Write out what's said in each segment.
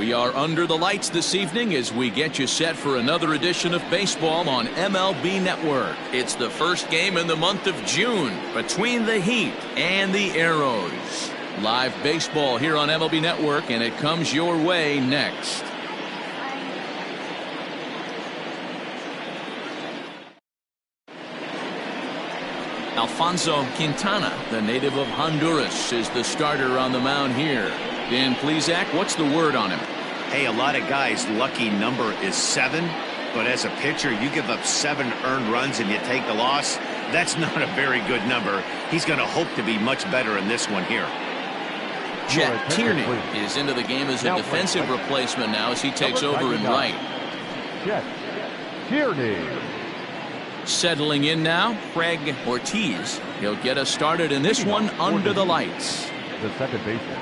We are under the lights this evening as we get you set for another edition of baseball on MLB Network. It's the first game in the month of June between the Heat and the Arrows. Live baseball here on MLB Network, and it comes your way next. Alfonso Quintana, the native of Honduras, is the starter on the mound here. Dan Plesac, what's the word on him? Hey, a lot of guys' lucky number is 7, but as a pitcher, you give up 7 earned runs and you take the loss. That's not a very good number. He's going to hope to be much better in this one here. Chet Tierney is into the game as a defensive replacement now as he takes over in right. Chet Tierney. Settling in now, Craig Ortiz. He'll get us started in this one under the lights. The second baseman,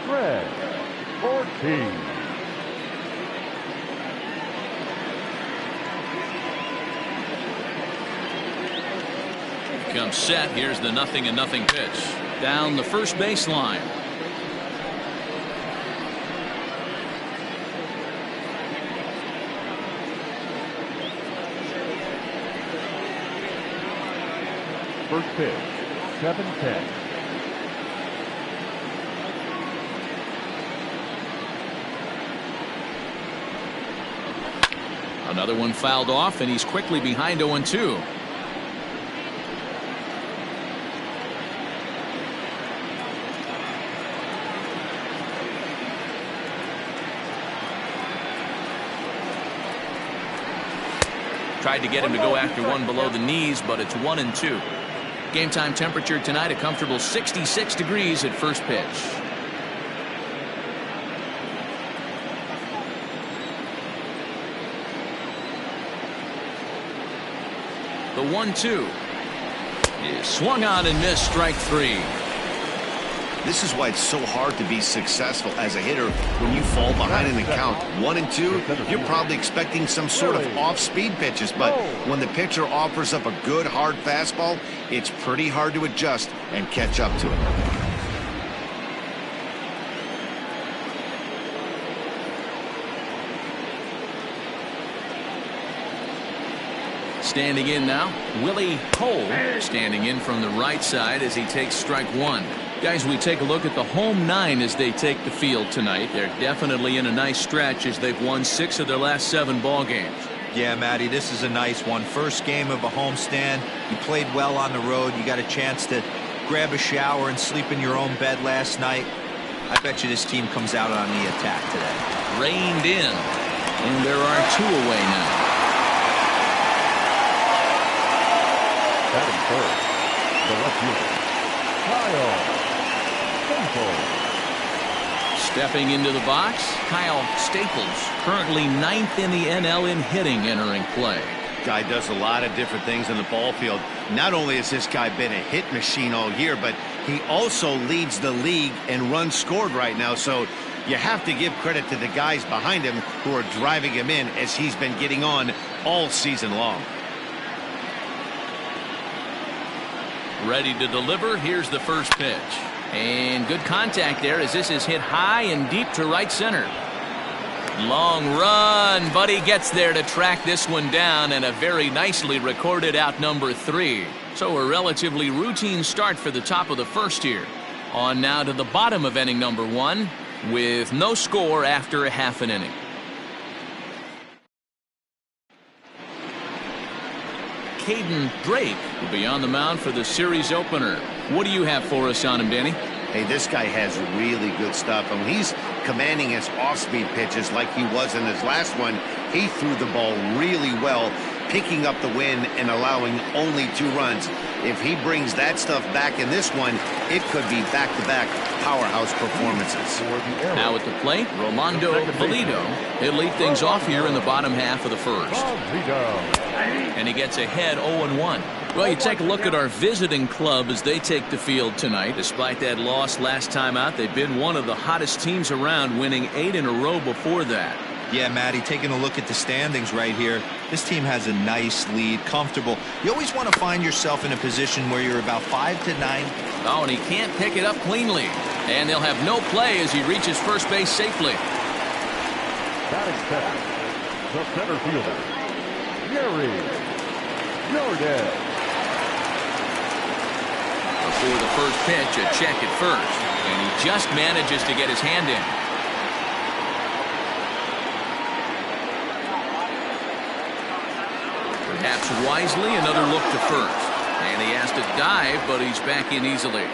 Craig Ortiz. Comes set. Here's the 0-0 pitch. Down the first baseline. First pitch, 7-10. Another one fouled off, and he's quickly behind 0-2. Tried to get him to go after one below the knees, but it's 1-2. Game time temperature tonight, a comfortable 66 degrees at first pitch. The 1-2 is swung on and missed, strike 3. This is why it's so hard to be successful as a hitter when you fall behind in the count 1-2. You're probably expecting some sort of off-speed pitches, but when the pitcher offers up a good hard fastball, it's pretty hard to adjust and catch up to it. Standing in now, Willie Cole standing in from the right side as he takes strike 1. Guys, we take a look at the home 9 as they take the field tonight. They're definitely in a nice stretch as they've won 6 of their last 7 ball games. Yeah, Matty, this is a nice one. First game of a homestand. You played well on the road. You got a chance to grab a shower and sleep in your own bed last night. I bet you this team comes out on the attack today. Reined in, and there are 2 away now. Batting first, the left fielder, Kyle Staples. Stepping into the box, Kyle Staples, currently 9th in the NL in hitting, entering play. Guy does a lot of different things in the ball field. Not only has this guy been a hit machine all year, but he also leads the league in runs scored right now. So you have to give credit to the guys behind him who are driving him in as he's been getting on all season long. Ready to deliver. Here's the first pitch. And good contact there as this is hit high and deep to right center. Long run, but he gets there to track this one down, and a very nicely recorded out number 3. So a relatively routine start for the top of the first here. On now to the bottom of inning number 1 with no score after a half an inning. Caden Drake will be on the mound for the series opener. What do you have for us on him, Danny? Hey, this guy has really good stuff. And when he's commanding his off-speed pitches like he was in his last one, he threw the ball really well, picking up the win and allowing only 2 runs. If he brings that stuff back in this one, it could be back-to-back powerhouse performances. Now at the plate, Rolando Valido. He'll lead things off here in the bottom half of the first. And he gets ahead 0-1. Well, you take a look at our visiting club as they take the field tonight. Despite that loss last time out, they've been one of the hottest teams around, winning 8 in a row before that. Yeah, Matty, taking a look at the standings right here, this team has a nice lead, comfortable. You always want to find yourself in a position where you're about 5 to 9. Oh, and he can't pick it up cleanly. And they'll have no play as he reaches first base safely. Batting second, the center fielder, Gary Jordan. Before the first pitch, a check at first. And he just manages to get his hand in. Perhaps wisely, another look to first. And he has to dive, but he's back in easily.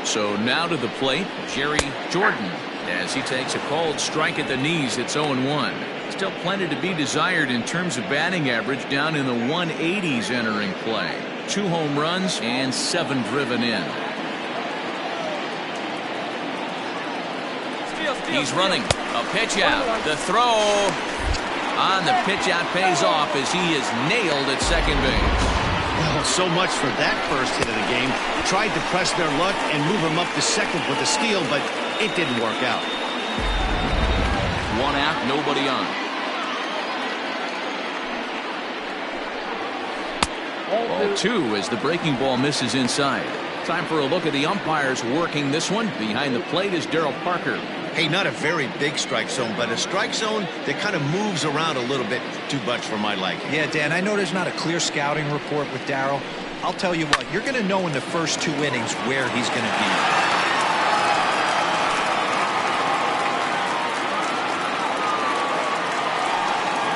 So now to the plate, Jerry Jordan, as he takes a called strike at the knees. It's 0-1. Still plenty to be desired in terms of batting average, down in the 180s entering play. 2 home runs and 7 driven in. He's running. A pitch out. The throw on the pitch out pays off as he is nailed at second base. Well, so much for that first hit of the game. Tried to press their luck and move him up to second with a steal, but it didn't work out. 1 out, nobody on. 0-2 as the breaking ball misses inside. Time for a look at the umpires working this one. Behind the plate is Daryl Parker. Hey, not a very big strike zone, but a strike zone that kind of moves around a little bit too much for my liking. Yeah, Dan, I know there's not a clear scouting report with Daryl. I'll tell you what, you're going to know in the first 2 innings where he's going to be.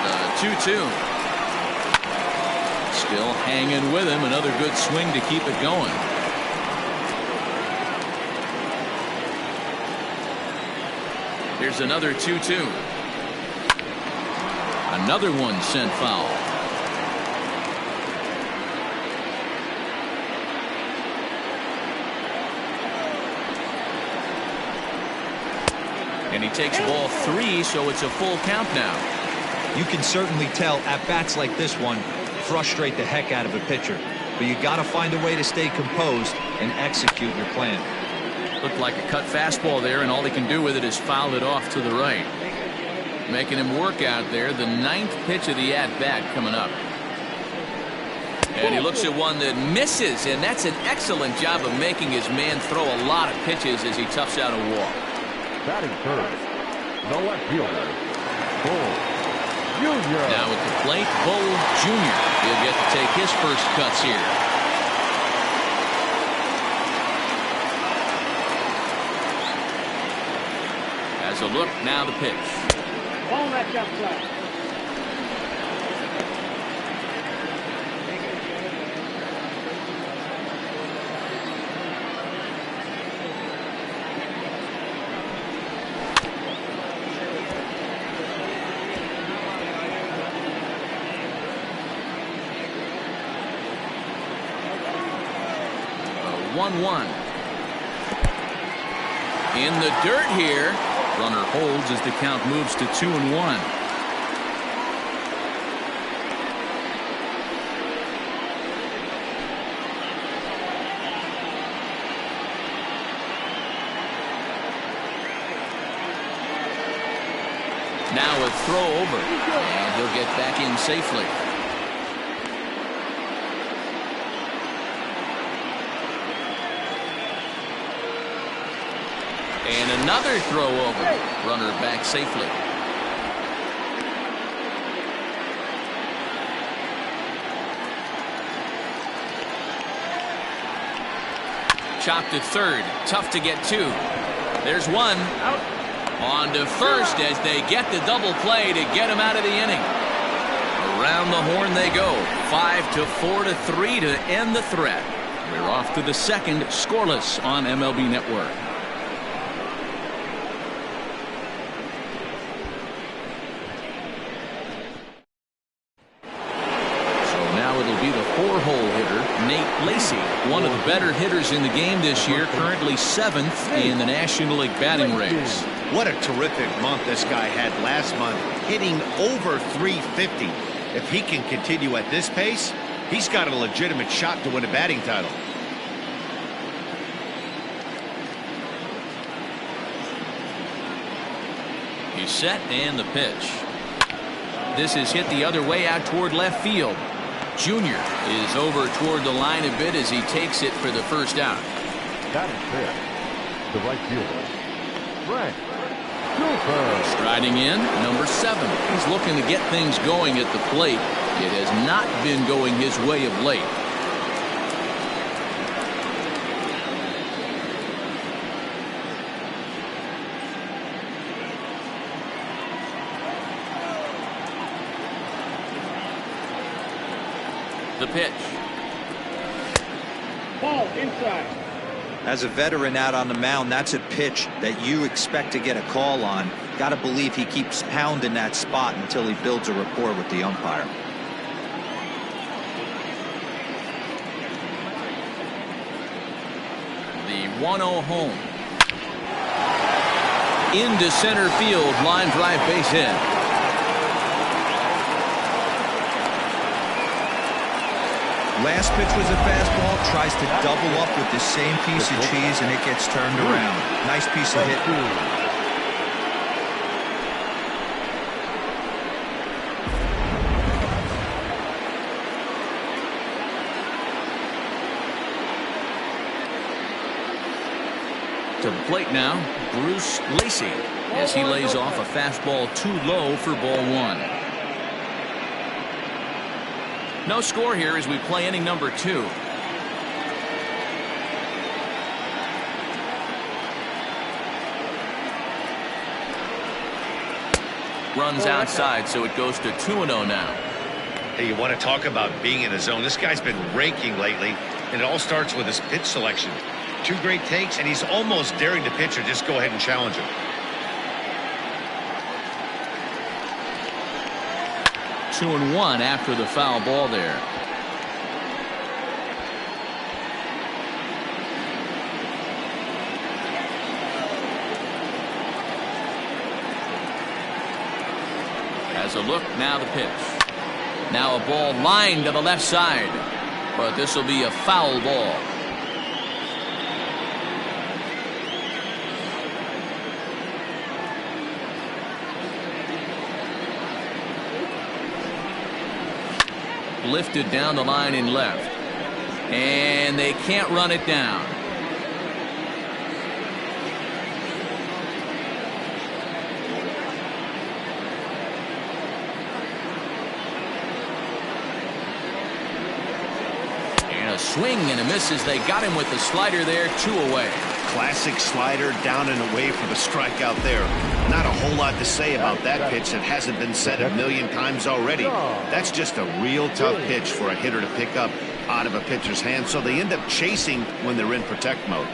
The 2-2. Still hanging with him. Another good swing to keep it going. Here's another 2-2. Another one sent foul. And he takes ball 3, so it's a full count now. You can certainly tell at-bats like this one frustrate the heck out of a pitcher. But you got to find a way to stay composed and execute your plan. Looked like a cut fastball there, and all he can do with it is foul it off to the right. Making him work out there. The 9th pitch of the at-bat coming up. And he looks at one that misses, and that's an excellent job of making his man throw a lot of pitches as he toughs out a walk. Batting first, the left fielder, Bull Jr. Now at the plate, Bull Jr. He'll get to take his first cuts here. As a look, now the pitch. Won't let you play. 1-1. In the dirt here. Runner holds as the count moves to 2-1. Now a throw over, and he'll get back in safely. And another throw over. Runner back safely. Chopped to third. Tough to get to. There's one. Out. On to first as they get the double play to get him out of the inning. Around the horn they go. 5-4 to 3 to end the threat. We're off to the second, scoreless on MLB Network. It'll be the 4-hole hitter, Nate Lacy, one of the better hitters in the game this year, currently 7th in the National League batting race. What a terrific month this guy had last month, hitting over 350. If he can continue at this pace, he's got a legitimate shot to win a batting title. He's set, and the pitch. This is hit the other way out toward left field. Junior is over toward the line a bit as he takes it for the first out. That is it. the right fielder, Frank Cooper. Striding in, number 7. He's looking to get things going at the plate. It has not been going his way of late. The pitch. Ball inside. As a veteran out on the mound, that's a pitch that you expect to get a call on. Got to believe he keeps pounding that spot until he builds a rapport with the umpire. The 1-0 home. Into center field, line drive base hit. Last pitch was a fastball, tries to double up with the same piece of cheese, and it gets turned around. Nice piece of hitting. To the plate now, Bruce Lacey, as he lays off a fastball too low for ball 1. No score here as we play inning number 2. Runs outside, so it goes to 2-0 now. Hey, you want to talk about being in the zone? This guy's been raking lately, and it all starts with his pitch selection. 2 great takes, and he's almost daring the pitcher just go ahead and challenge him. 2-1 after the foul ball there. Has a look, now the pitch. Now a ball lined to the left side, but this will be a foul ball. Lifted down the line in left, and they can't run it down. And a swing and a miss as they got him with the slider there. 2 away. Classic slider, down and away for the strikeout there. Not a whole lot to say about that pitch that hasn't been said a million times already. That's just a real tough pitch for a hitter to pick up out of a pitcher's hand, so they end up chasing when they're in protect mode.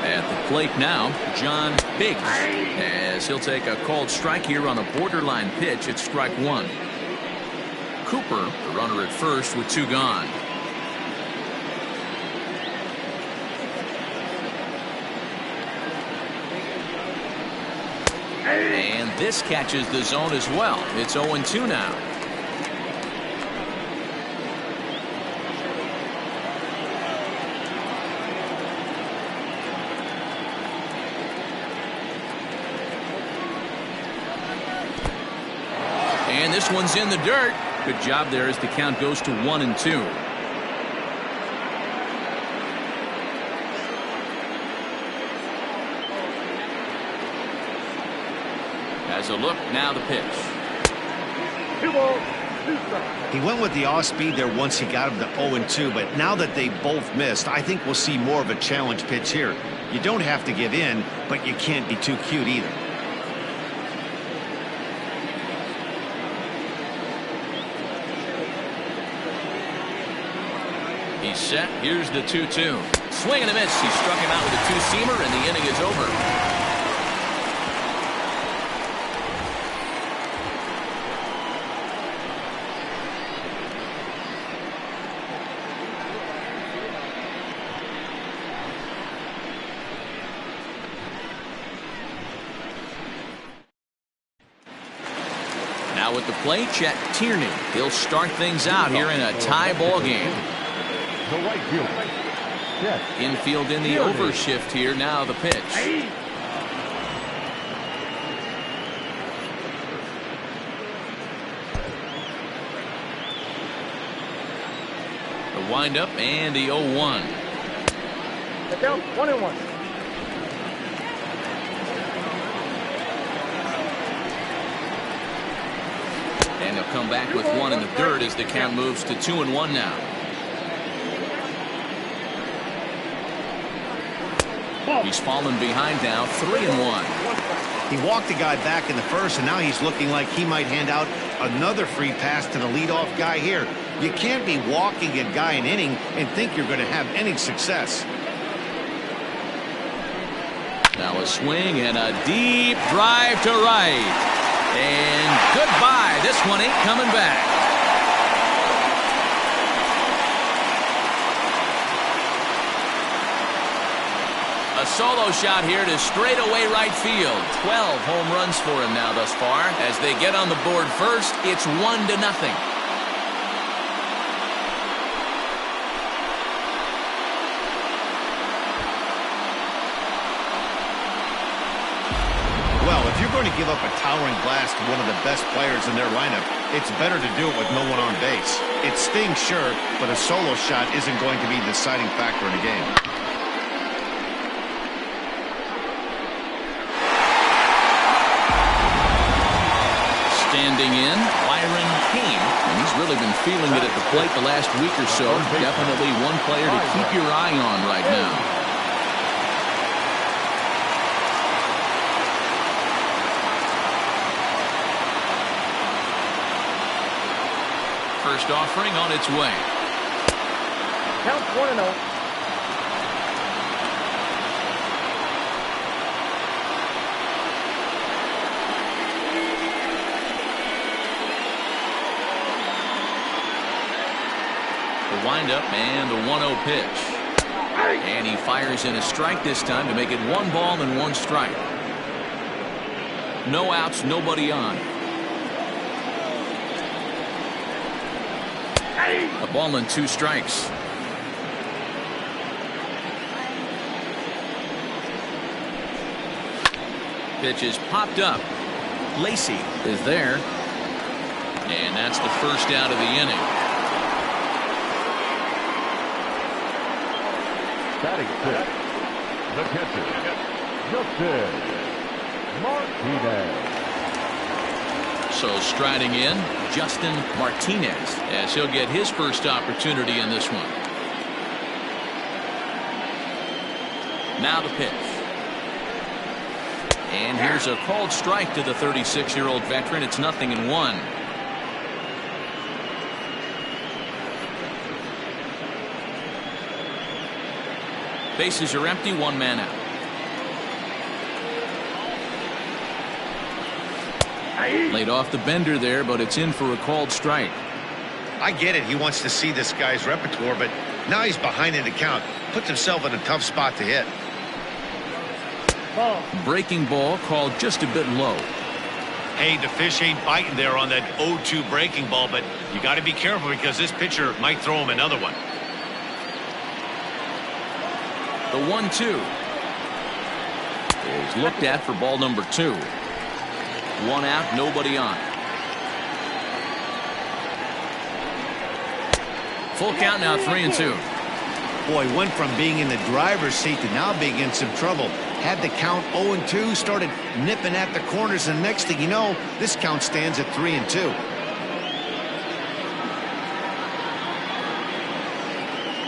At the plate now, John Biggs, as he'll take a called strike here on a borderline pitch at strike 1. Cooper, the runner at first with 2 gone. And this catches the zone as well. It's 0-2 now. And this one's in the dirt. Good job there as the count goes to 1-2. Has a look, now the pitch. He went with the off speed there once he got him to 0-2, but now that they both missed, I think we'll see more of a challenge pitch here. You don't have to give in, but you can't be too cute either. He's set. Here's the 2-2. Swing and a miss. He struck him out with a 2-seamer, and the inning is over. Now with the plate, Chet Tierney. He'll start things out here in a tie ball game. The right fielder, Chet Infield in the overshift here. Now the pitch. The windup and the 0-1. Get down, 1-1. And they'll come back with one in the dirt as the count moves to 2-1 now. He's fallen behind now, 3-1. He walked the guy back in the first, and now he's looking like he might hand out another free pass to the leadoff guy here. You can't be walking a guy an inning and think you're going to have any success. Now a swing and a deep drive to right. And goodbye. This one ain't coming back. A solo shot here to straightaway right field. 12 home runs for him now thus far. As they get on the board first, it's 1-0. Well, if you're going to give up a towering blast to one of the best players in their lineup, it's better to do it with no one on base. It stings, sure, but a solo shot isn't going to be the deciding factor in a game. Standing in, Byron Kane, and he's really been feeling it at the plate the last week or so. Definitely one player to keep your eye on right now. First offering on its way. Count 1-0. The windup and the 1-0 pitch. And he fires in a strike this time to make it 1 ball and 1 strike. No outs, nobody on. A ball and 2 strikes. Pitch is popped up. Lacy is there. And that's the first out of the inning. Batting fifth, the catcher, Justin Martinez. So striding in, Justin Martinez, as he'll get his first opportunity in this one. Now the pitch. And here's a called strike to the 36-year-old veteran. It's 0-1. Bases are empty, 1 man out. Laid off the bender there, but it's in for a called strike. I get it. He wants to see this guy's repertoire, but now he's behind in the count. Puts himself in a tough spot to hit. Ball. Breaking ball called just a bit low. Hey, the fish ain't biting there on that 0-2 breaking ball, but you got to be careful because this pitcher might throw him another one. The 1-2 is looked at for ball number 2. 1 out, nobody on. Full count now, 3-2. Boy, went from being in the driver's seat to now being in some trouble. Had the count 0-2, started nipping at the corners, and next thing you know, this count stands at 3-2.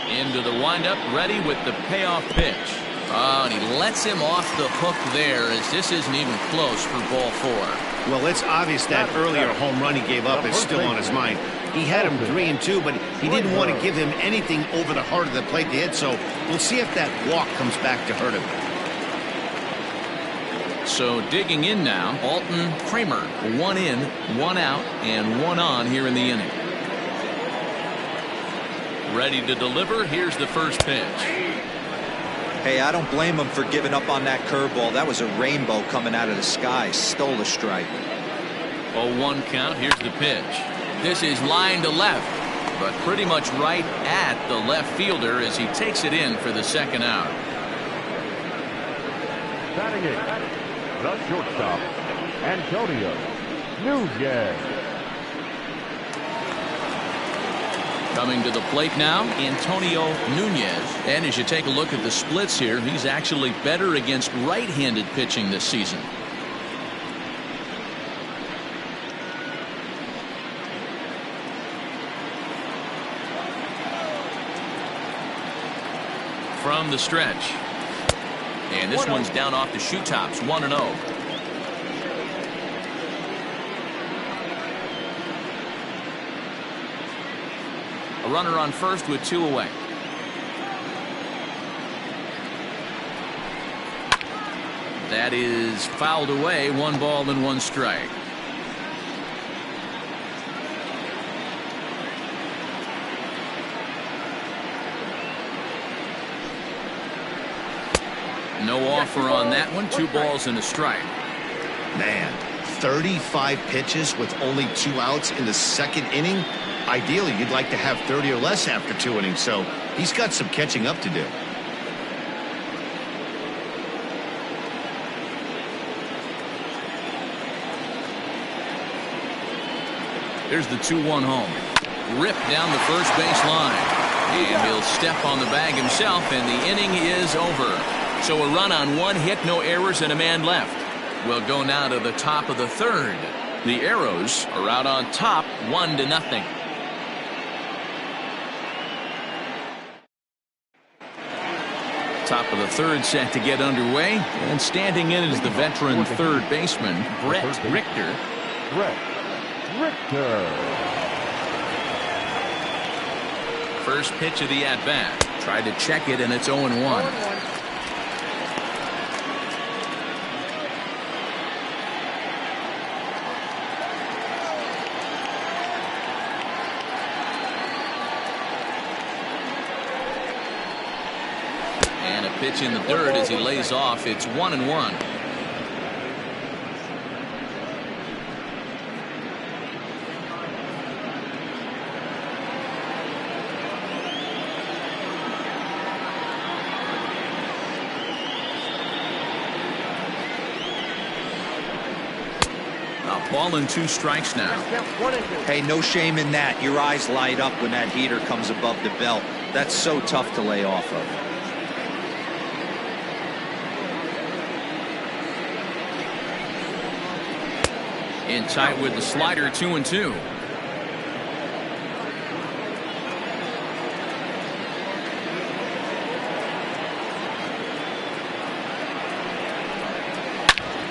Into the windup, ready with the payoff pitch. Oh, and he lets him off the hook there, as this isn't even close for ball 4. Well, it's obvious that earlier home run he gave up is still on his mind. He had him 3-2, but he didn't want to give him anything over the heart of the plate to hit, so we'll see if that walk comes back to hurt him. So digging in now, Alton Kramer. 1 in, 1 out, and 1 on here in the inning. Ready to deliver. Here's the first pitch. Hey, I don't blame him for giving up on that curveball. That was a rainbow coming out of the sky. Stole a strike. 0-1 count. Here's the pitch. This is line to left, but pretty much right at the left fielder as he takes it in for the second out. Batting eighth, the shortstop, Antonio Nunez. Coming to the plate now, Antonio Nunez. And as you take a look at the splits here, he's actually better against right-handed pitching this season. From the stretch. And this one's down off the shoe tops, 1-0. A runner on first with 2 away. That is fouled away, 1 ball and 1 strike. No offer on that one. 2 balls and a strike. Man, 35 pitches with only 2 outs in the second inning. Ideally, you'd like to have 30 or less after 2 innings, so he's got some catching up to do. Here's the 2-1 home. Ripped down the first base line. And he'll step on the bag himself, and the inning is over. So a run on 1 hit, no errors, and a man left. We'll go now to the top of the 3rd. The Arrows are out on top, 1-0. Top of the 3rd set to get underway, and standing in is the veteran 3rd baseman, Brett Richter. Brett Richter. First pitch of the at-bat. Tried to check it, and it's 0-1. And a pitch in the dirt as he lays off. It's 1-1. Ball and 2 strikes now. Hey, no shame in that. Your eyes light up when that heater comes above the belt. That's so tough to lay off of. In tight with the slider, 2-2.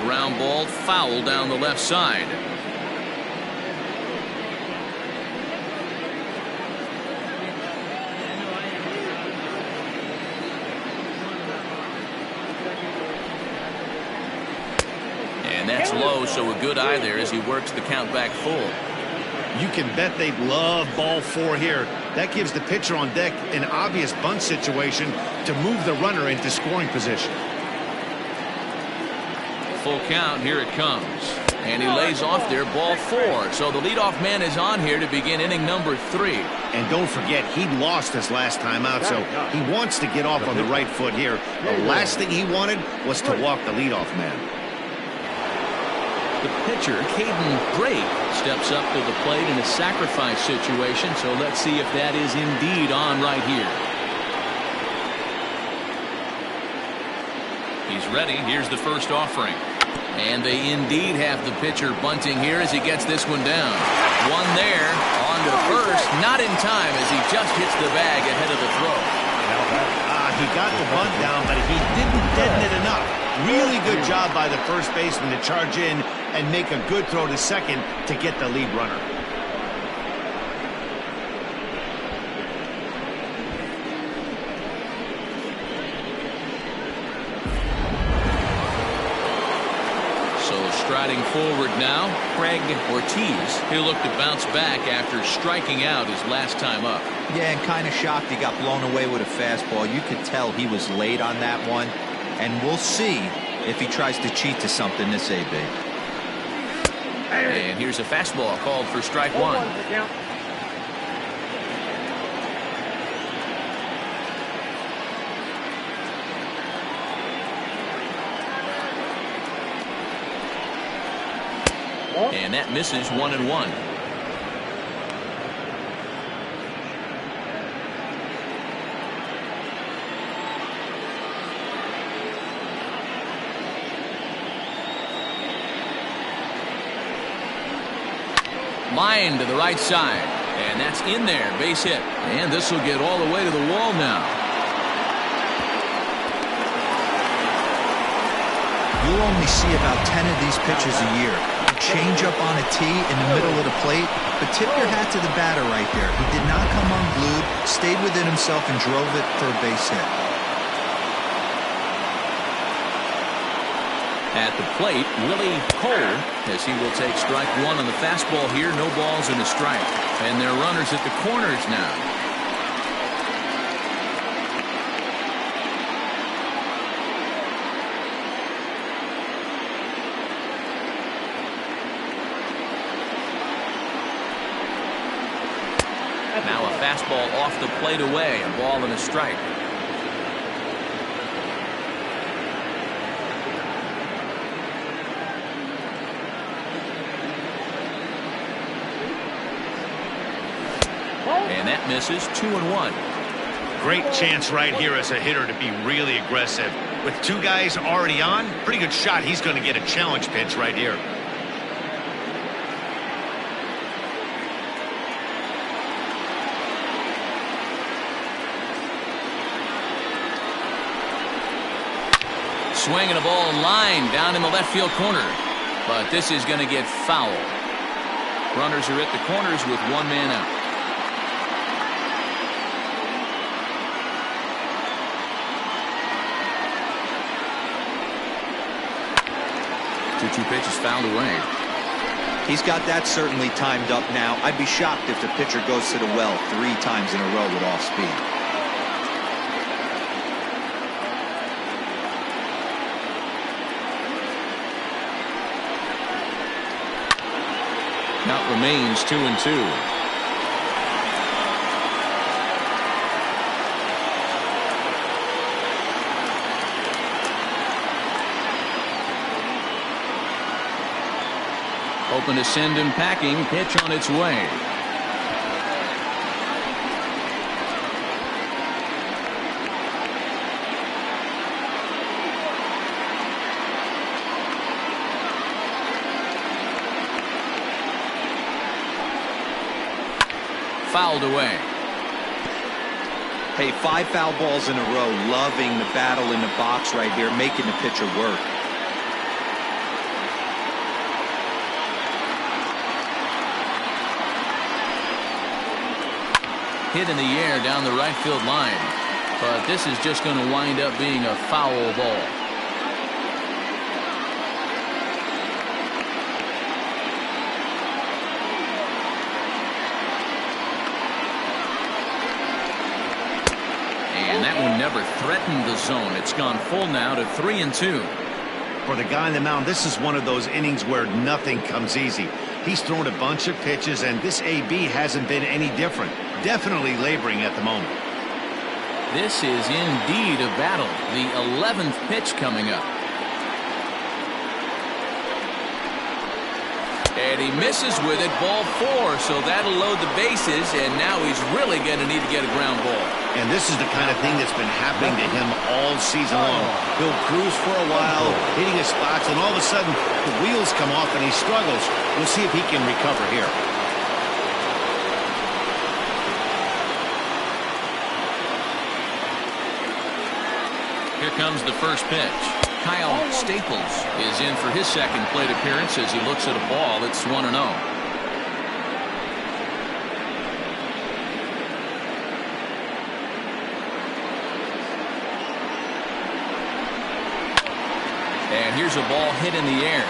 Ground ball, foul down the left side. And that's low, so a good eye there as he works the count back full. You can bet they'd love ball 4 here. That gives the pitcher on deck an obvious bunt situation to move the runner into scoring position. Full count, here it comes. And he lays off there, ball 4. So the leadoff man is on here to begin inning number 3. And don't forget, he lost his last time out, so he wants to get off on the right foot here. The last thing he wanted was to walk the leadoff man. The pitcher, Caden Drake, steps up to the plate in a sacrifice situation, so let's see if that is indeed on right here. He's ready. Here's the first offering. And they indeed have the pitcher bunting here as he gets this one down. One there, on to first, not in time as he just hits the bag ahead of the throw. He got the bunt down, but he didn't deaden it enough. Really good job by the first baseman to charge in and make a good throw to second to get the lead runner. Striding forward now, Craig Ortiz. He'll look to bounce back after striking out his last time up. Yeah, and kind of shocked he got blown away with a fastball. You could tell he was late on that one. And we'll see if he tries to cheat to something this AB. And here's a fastball called for strike 1. And that misses 1-1. Line to the right side. And that's in there. Base hit. And this will get all the way to the wall now. You'll only see about 10 of these pitches a year. A change up on a tee in the middle of the plate, but tip your hat to the batter right there. He did not come unglued, stayed within himself, and drove it for a base hit. At the plate, Willie Cole, as he will take strike one on the fastball here. No balls and a strike. And there are runners at the corners now. Now a fastball off the plate away. A ball and a strike. And that misses. 2-1. Great chance right here as a hitter to be really aggressive. With two guys already on, pretty good shot. He's going to get a challenge pitch right here. Swinging a ball line down in the left field corner. But this is going to get foul. Runners are at the corners with one man out. 2-2 pitch is fouled away. He's got that certainly timed up now. I'd be shocked if the pitcher goes to the well 3 times in a row with off speed. Count remains 2-2. Open to send him packing. Pitch on its way. Fouled away. Hey, 5 foul balls in a row. Loving the battle in the box right here, making the pitcher work. Hit in the air down the right field line. But this is just going to wind up being a foul ball. And that one never threatened the zone. It's gone full now to 3-2. For the guy on the mound, this is one of those innings where nothing comes easy. He's thrown a bunch of pitches, and this AB hasn't been any different. Definitely laboring at the moment. This is indeed a battle. The 11th pitch coming up. And he misses with it. Ball 4. So that'll load the bases. And now he's really going to need to get a ground ball. And this is the kind of thing that's been happening to him all season long. He'll cruise for a while, hitting his spots, and all of a sudden the wheels come off and he struggles. We'll see if he can recover here. Here comes the first pitch. Kyle Staples is in for his second plate appearance as he looks at a ball. It's 1-0. And here's a ball hit in the air.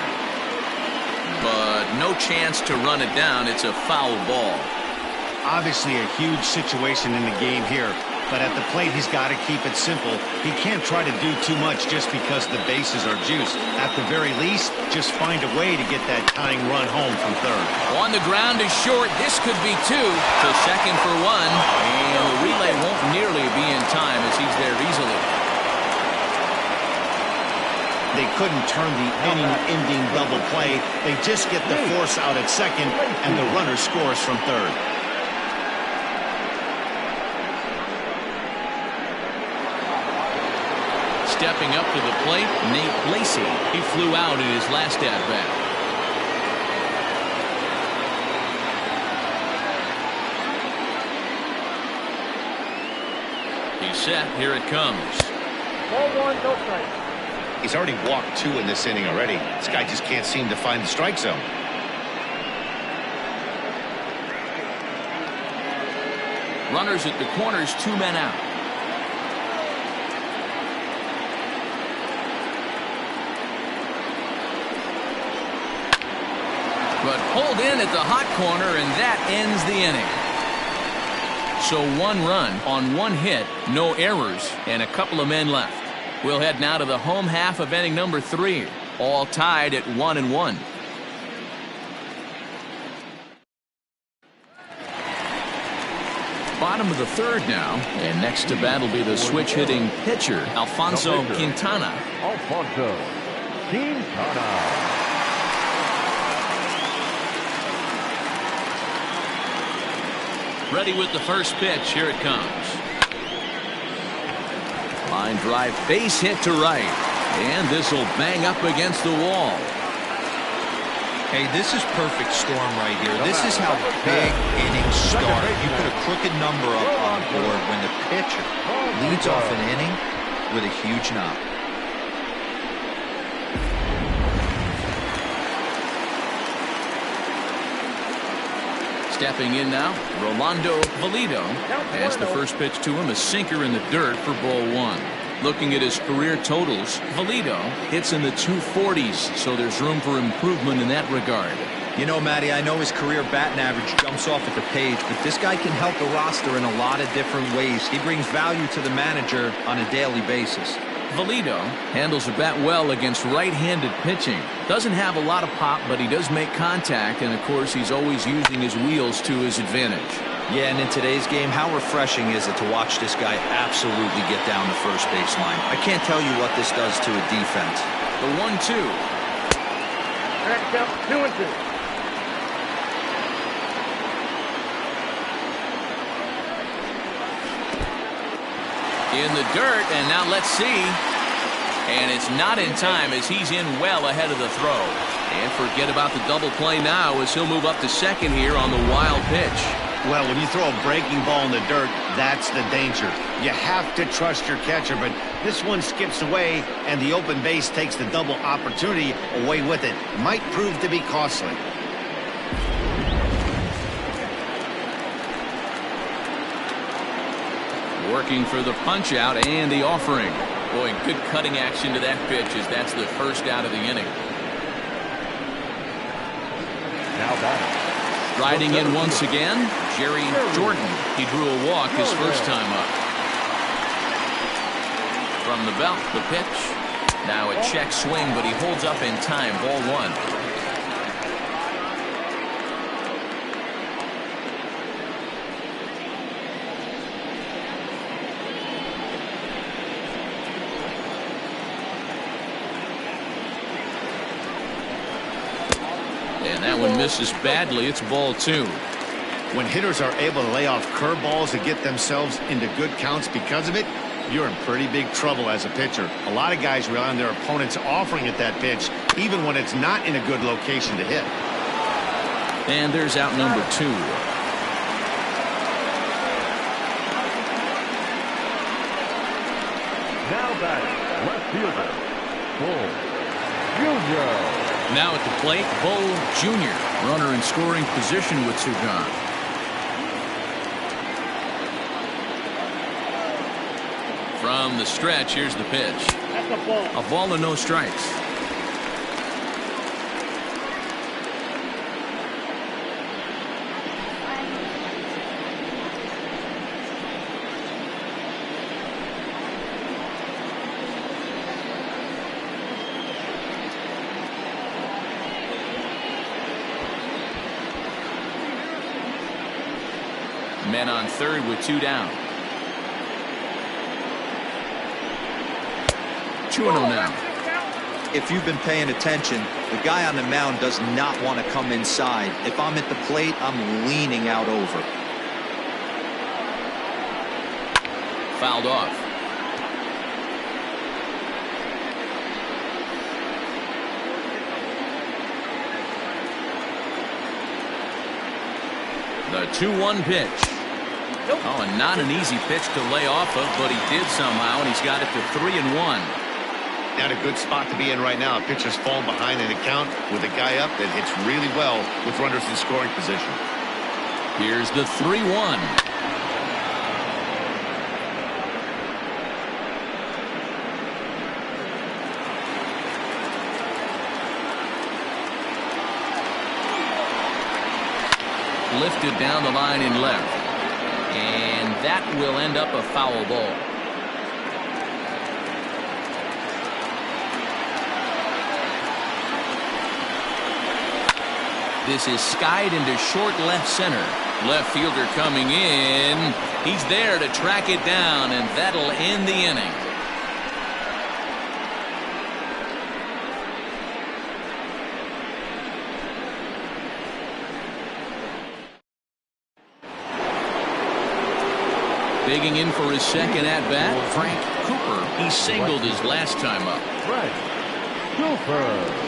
But no chance to run it down. It's a foul ball. Obviously a huge situation in the game here. But at the plate, he's got to keep it simple. He can't try to do too much just because the bases are juiced. At the very least, just find a way to get that tying run home from third. On the ground is short. This could be 2 to second for 1. And the relay won't nearly be in time as he's there easily. They couldn't turn the inning-ending double play. They just get the force out at second, and the runner scores from third. Stepping up to the plate, Nate Lacy. He flew out in his last at-bat. He's set. Here it comes. Ball one, no strike. He's already walked 2 in this inning already. This guy just can't seem to find the strike zone. Runners at the corners, 2 men out. But pulled in at the hot corner, and that ends the inning. So 1 run on 1 hit, no errors, and a couple of men left. We'll head now to the home half of inning number 3, all tied at 1-1. Bottom of the 3rd now, and next to bat will be the switch-hitting pitcher, Alfonso Quintana. Alfonso Quintana. Ready with the first pitch. Here it comes. Line drive, base hit to right. And this will bang up against the wall. Hey, this is perfect storm right here. This is how big innings start. You put a crooked number up on board when the pitcher leads off an inning with a huge knock. Stepping in now, Rolando Valido. As the first pitch to him, a sinker in the dirt for ball 1. Looking at his career totals, Valido hits in the 240s, so there's room for improvement in that regard. You know, Matty, I know his career batting average jumps off at the page, but this guy can help the roster in a lot of different ways. He brings value to the manager on a daily basis. Valido handles the bat well against right-handed pitching. Doesn't have a lot of pop, but he does make contact, and of course he's always using his wheels to his advantage. Yeah, and in today's game, how refreshing is it to watch this guy absolutely get down the first baseline? I can't tell you what this does to a defense. The 1-2. Next up, 2-2. In the dirt, and now let's see. And it's not in time as he's in well ahead of the throw. And forget about the double play now as he'll move up to second here on the wild pitch. Well, when you throw a breaking ball in the dirt, that's the danger. You have to trust your catcher, but this one skips away, and the open base takes the double opportunity away with it. Might prove to be costly. Working for the punch out and the offering. Boy, good cutting action to that pitch as that's the first out of the inning. Now batting. Riding in once again, Jerry Jordan. He drew a walk his first time up. From the belt, the pitch. Now a check swing, but he holds up in time. Ball 1. And that one misses badly. It's ball 2. When hitters are able to lay off curveballs and get themselves into good counts because of it, you're in pretty big trouble as a pitcher. A lot of guys rely on their opponents offering at that pitch, even when it's not in a good location to hit. And there's out number 2. Now batting. Left fielder. Bull Junior. Now at the plate, Bull Jr. Runner in scoring position with 2 gone. From the stretch, here's the pitch. That's a ball. A ball and no strikes. Men on third with 2 down. 2-0 now. If you've been paying attention, the guy on the mound does not want to come inside. If I'm at the plate, I'm leaning out over. Fouled off. The 2-1 pitch. Oh, and not an easy pitch to lay off of, but he did somehow, and he's got it to 3-1. Not a good spot to be in right now. A pitcher's falling behind in the count with a guy up that hits really well with runners in scoring position. Here's the 3-1. Lifted down the line in left. And that will end up a foul ball. This is skied into short left center. Left fielder coming in. He's there to track it down, and that'll end the inning. Digging in for his second at-bat, Frank Cooper. He singled his last time up. Frank Cooper.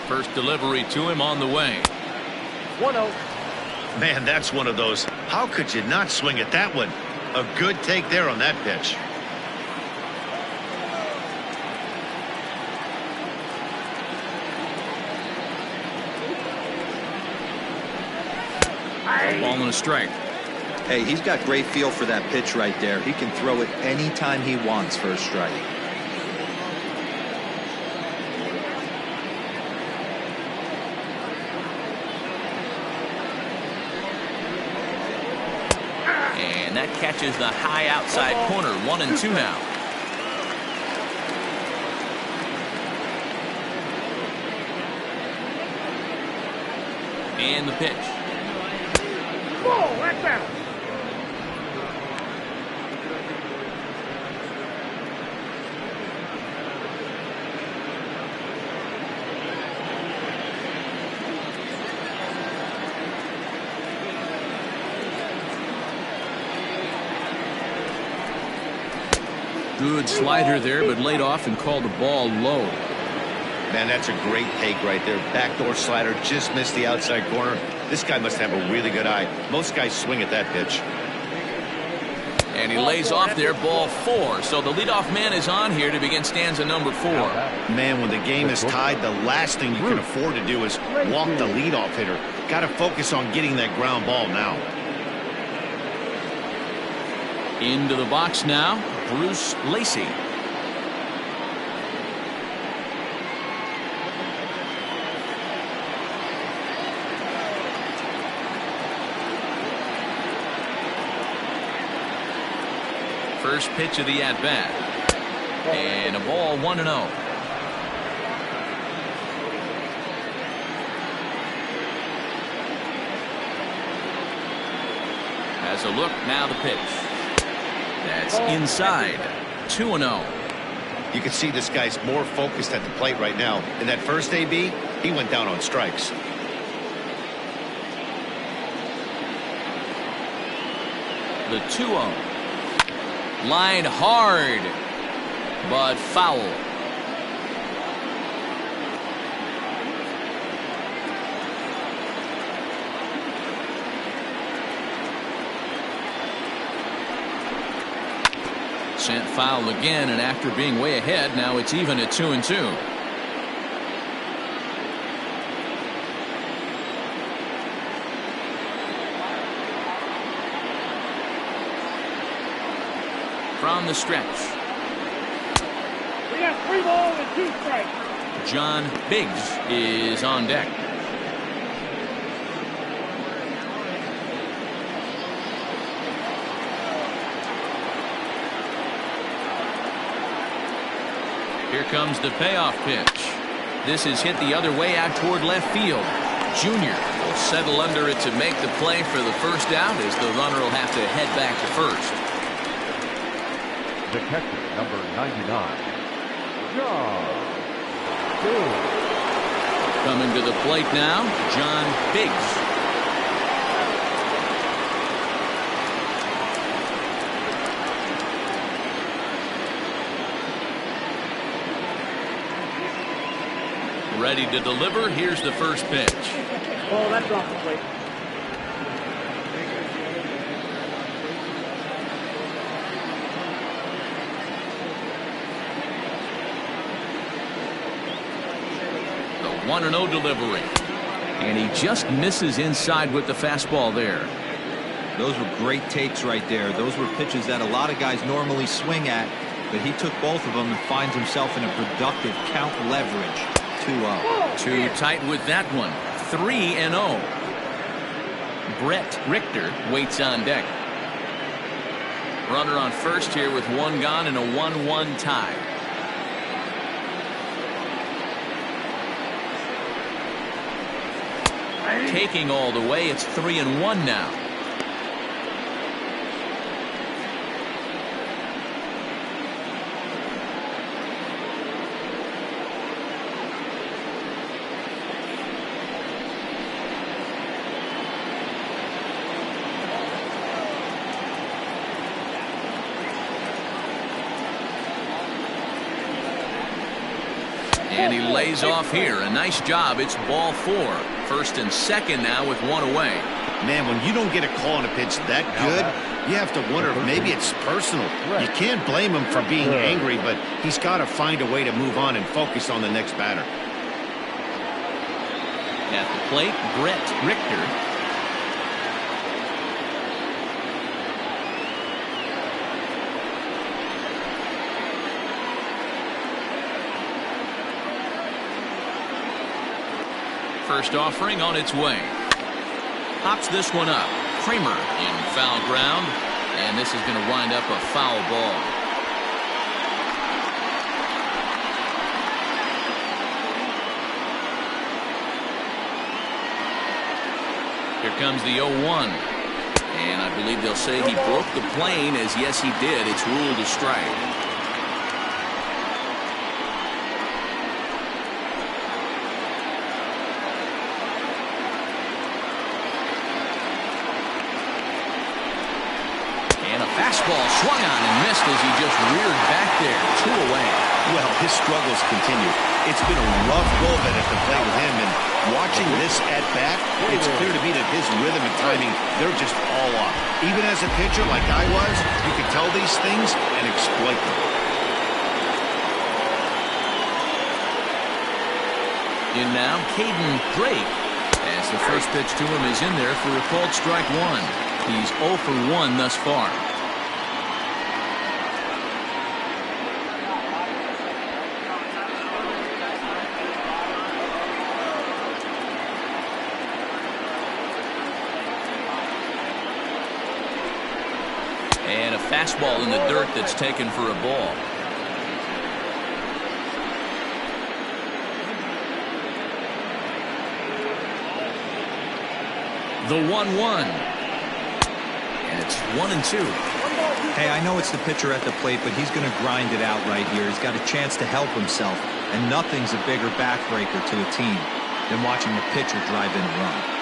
First delivery to him on the way. 1-0. Man, that's one of those. How could you not swing at that one? A good take there on that pitch. Ball and a strike. Hey, he's got great feel for that pitch right there. He can throw it anytime he wants for a strike. And that catches the high outside corner. 1-2 now. And the pitch. Ball, that's out. Good slider there, but laid off and called the ball low. Man, that's a great take right there. Backdoor slider, just missed the outside corner. This guy must have a really good eye. Most guys swing at that pitch. And he lays off there, ball 4. So the leadoff man is on here to begin stanza number 4. Man, when the game is tied, the last thing you can afford to do is walk the leadoff hitter. Got to focus on getting that ground ball now. Into the box now, Bruce Lacey. First pitch of the at-bat. And a ball 1-0. Has a look, now the pitch. That's inside. 2-0. You can see this guy's more focused at the plate right now. In that first AB, he went down on strikes. The 2-0. Line hard, but foul. Sent foul again, and after being way ahead, now it's even at 2-2. From the stretch. We got 3 balls and 2 strikes. John Biggs is on deck. Here comes the payoff pitch. This is hit the other way out toward left field. Junior will settle under it to make the play for the first out, as the runner will have to head back to first. The catcher, number 99, John Biggs. Coming to the plate now, John Biggs. Ready to deliver. Here's the first pitch. Oh, that's off the plate. The 1-0 delivery. And he just misses inside with the fastball there. Those were great takes right there. Those were pitches that a lot of guys normally swing at, but he took both of them and finds himself in a productive count leverage. 2-0. Too tight with that one. 3-0. Brett Richter waits on deck. Runner on first here with one gone and a 1-1 tie. Taking all the way, it's 3-1 now. And he lays off here. A nice job. It's ball 4. First and second now with one away. Man, when you don't get a call on a pitch that good, you have to wonder if maybe it's personal. You can't blame him for being angry, but he's got to find a way to move on and focus on the next batter. At the plate, Brett Richter. First offering on its way. Pops this one up. Kramer in foul ground, and this is going to wind up a foul ball. Here comes the 0-1. And I believe they'll say he broke the plane, as yes he did. It's ruled a strike. Fastball swung on and missed as he just reared back there. 2 away. Well, his struggles continue. It's been a rough go of it at the plate with him, and watching this at bat, it's clear to me that his rhythm and timing, they're just all off. Even as a pitcher like I was, you can tell these things and exploit them. In now, Caden Drake, as the first pitch to him is in there for a called strike 1. He's 0 for 1 thus far. And a fastball in the dirt that's taken for a ball. The 1-1. And it's 1-2. Hey, I know it's the pitcher at the plate, but he's going to grind it out right here. He's got a chance to help himself, and nothing's a bigger backbreaker to a team than watching the pitcher drive in a run.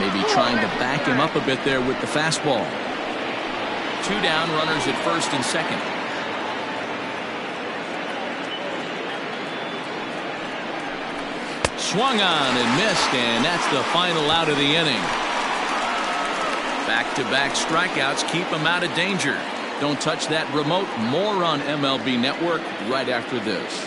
Maybe trying to back him up a bit there with the fastball. 2 down, runners at first and second. Swung on and missed, and that's the final out of the inning. Back-to-back strikeouts keep him out of danger. Don't touch that remote. More on MLB Network right after this.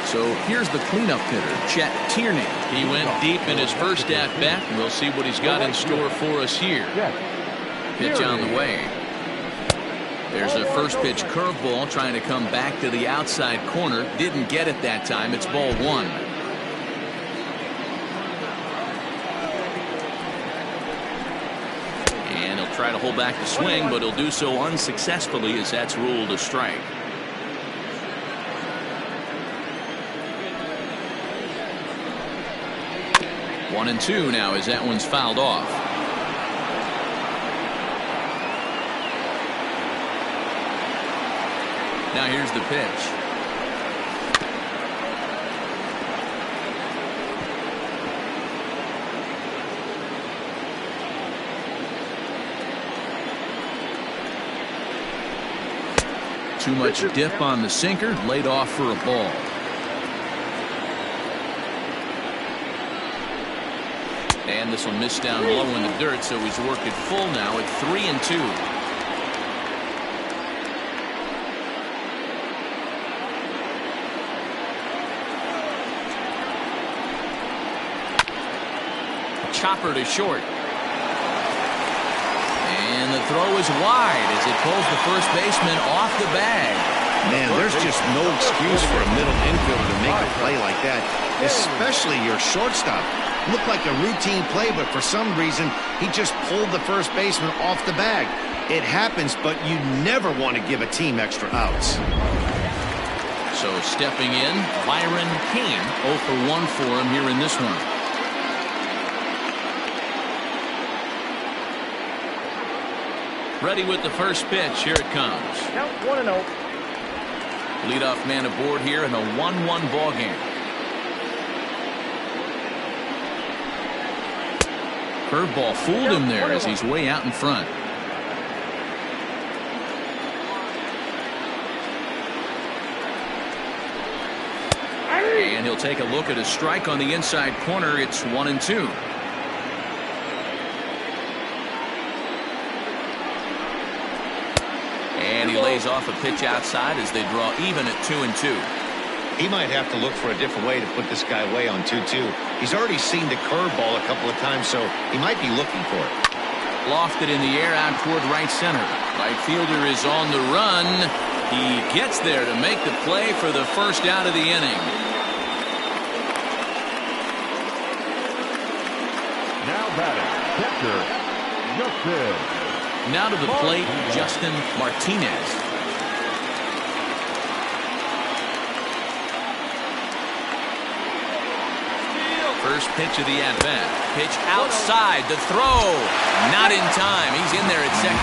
So here's the cleanup hitter, Chet Tierney. He went deep in his first at-bat. We'll see what he's got in store for us here. Pitch on the way. There's a first pitch curveball trying to come back to the outside corner. Didn't get it that time. It's ball 1. And he'll try to hold back the swing, but he'll do so unsuccessfully as that's ruled a strike. One and 2 now as that one's fouled off. Now here's the pitch. Too much dip on the sinker, laid off for a ball. And this will miss down low in the dirt, so he's worked it full now at 3-2. Chopper to short. And the throw is wide as it pulls the first baseman off the bag. Man, there's just no excuse for a middle infielder to make a play like that, especially your shortstop. Looked like a routine play, but for some reason, he just pulled the first baseman off the bag. It happens, but you never want to give a team extra outs. So stepping in, Byron Kane, 0 for 1 for him here in this one. Ready with the first pitch. Here it comes. Count 1-0. Leadoff man aboard here in a 1-1 ball game. Curveball fooled him there as he's way out in front. And he'll take a look at a strike on the inside corner. It's 1-2. And he lays off a pitch outside as they draw even at 2-2. He might have to look for a different way to put this guy away on 2-2. He's already seen the curveball a couple of times, so he might be looking for it. Lofted in the air out toward right center. Right fielder is on the run. He gets there to make the play for the first out of the inning. Now batting, catcher, Justin. Now to the plate, Justin Martinez. First pitch of the at-bat. Pitch outside. The throw. Not in time. He's in there at second.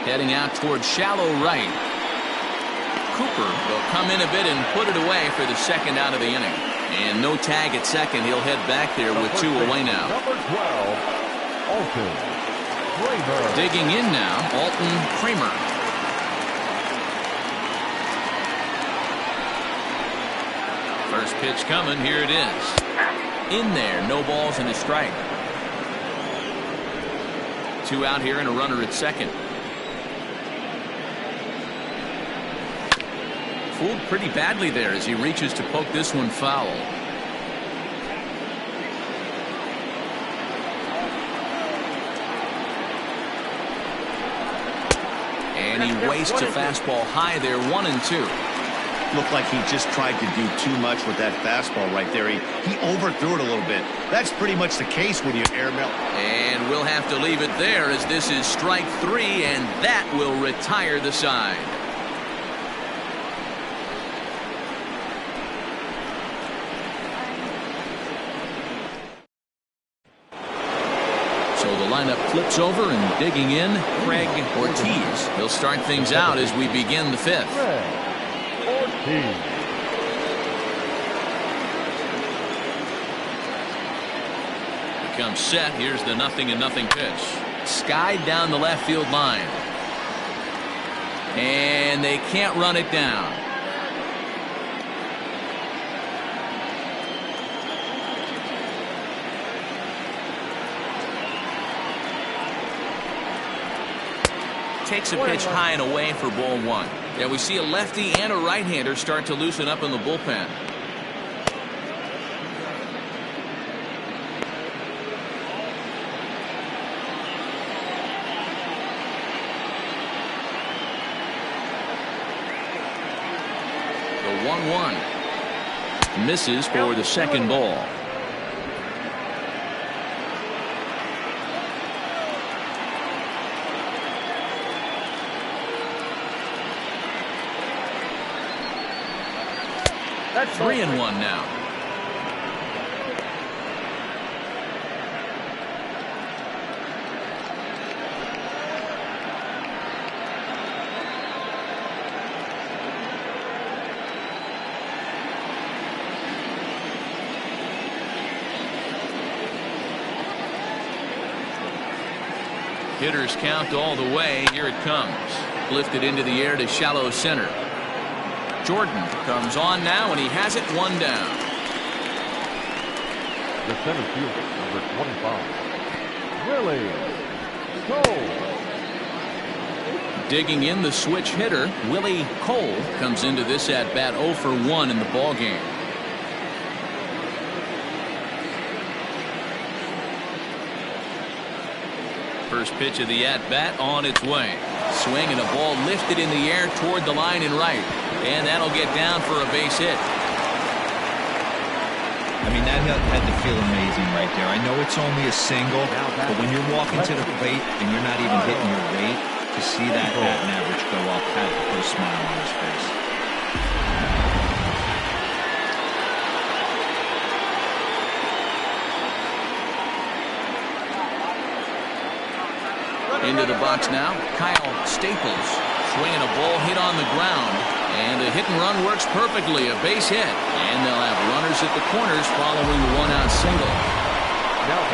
Heading out toward shallow right. Cooper will come in a bit and put it away for the second out of the inning. And no tag at second. He'll head back there with 2 away now. Number 12, Alton Kramer. Digging in now, Alton Kramer. First pitch coming. Here it is. In there. No balls and a strike. 2 out here and a runner at second. Fooled pretty badly there as he reaches to poke this one foul. And he wastes a fastball high there, 1-2. Looked like he just tried to do too much with that fastball right there. He overthrew it a little bit. That's pretty much the case when you airmail. And we'll have to leave it there as this is strike 3, and that will retire the side. Lineup flips over and digging in, Craig Ortiz. He'll start things out as we begin the 5th. Craig Ortiz. Becomes set. Here's the 0-0 pitch. Skied down the left field line. And they can't run it down. Takes a pitch high and away for ball 1. Yeah, we see a lefty and a right-hander start to loosen up in the bullpen. The 1-1 misses for the second ball. That's 3-1 now. Hitters count all the way. Here it comes. Lifted into the air to shallow center. Jordan comes on now, and he has it one down. The center fielder, number 25, Willie Cole. Digging in, the switch hitter, Willie Cole, comes into this at bat 0 for 1 in the ball game. First pitch of the at-bat on its way. Swing and a ball lifted in the air toward the line and right. And that'll get down for a base hit. I mean, that had to feel amazing right there. I know it's only a single, but when you're walking to the plate and you're not even hitting your weight, to see that batting average go up had to put a smile on his face. Into the box now, Kyle Staples. Swinging a ball hit on the ground. And the hit and run works perfectly. A base hit. And they'll have runners at the corners following the one-out single.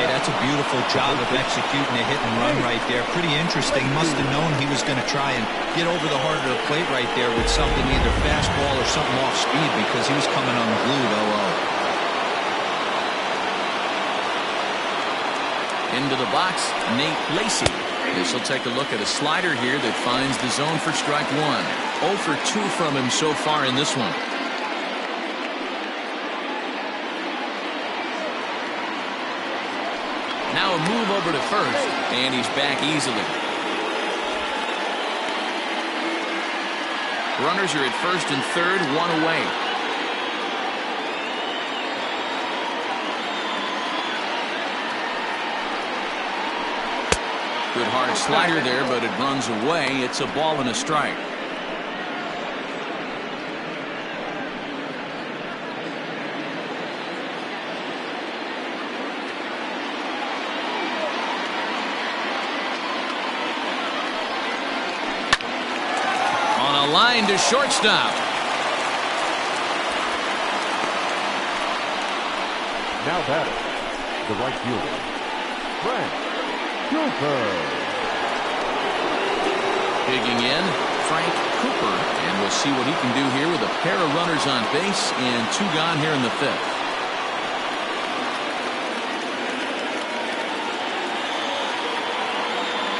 Hey, that's a beautiful job of executing a hit and run right there. Pretty interesting. Must have known he was going to try and get over the heart of the plate right there with something, either fastball or something off speed, because he was coming unglued 0-0. Into the box, Nate Lacy. This will take a look at a slider here that finds the zone for strike one. 0 for 2 from him so far in this one. Now a move over to first, and he's back easily. Runners are at first and third, one away. Good hard slider there, but it runs away. It's a ball and a strike. On a line to shortstop. Now batting, the right fielder, Frank Cooper. Digging in, Frank Cooper, and we'll see what he can do here with a pair of runners on base and 2 gone here in the 5th.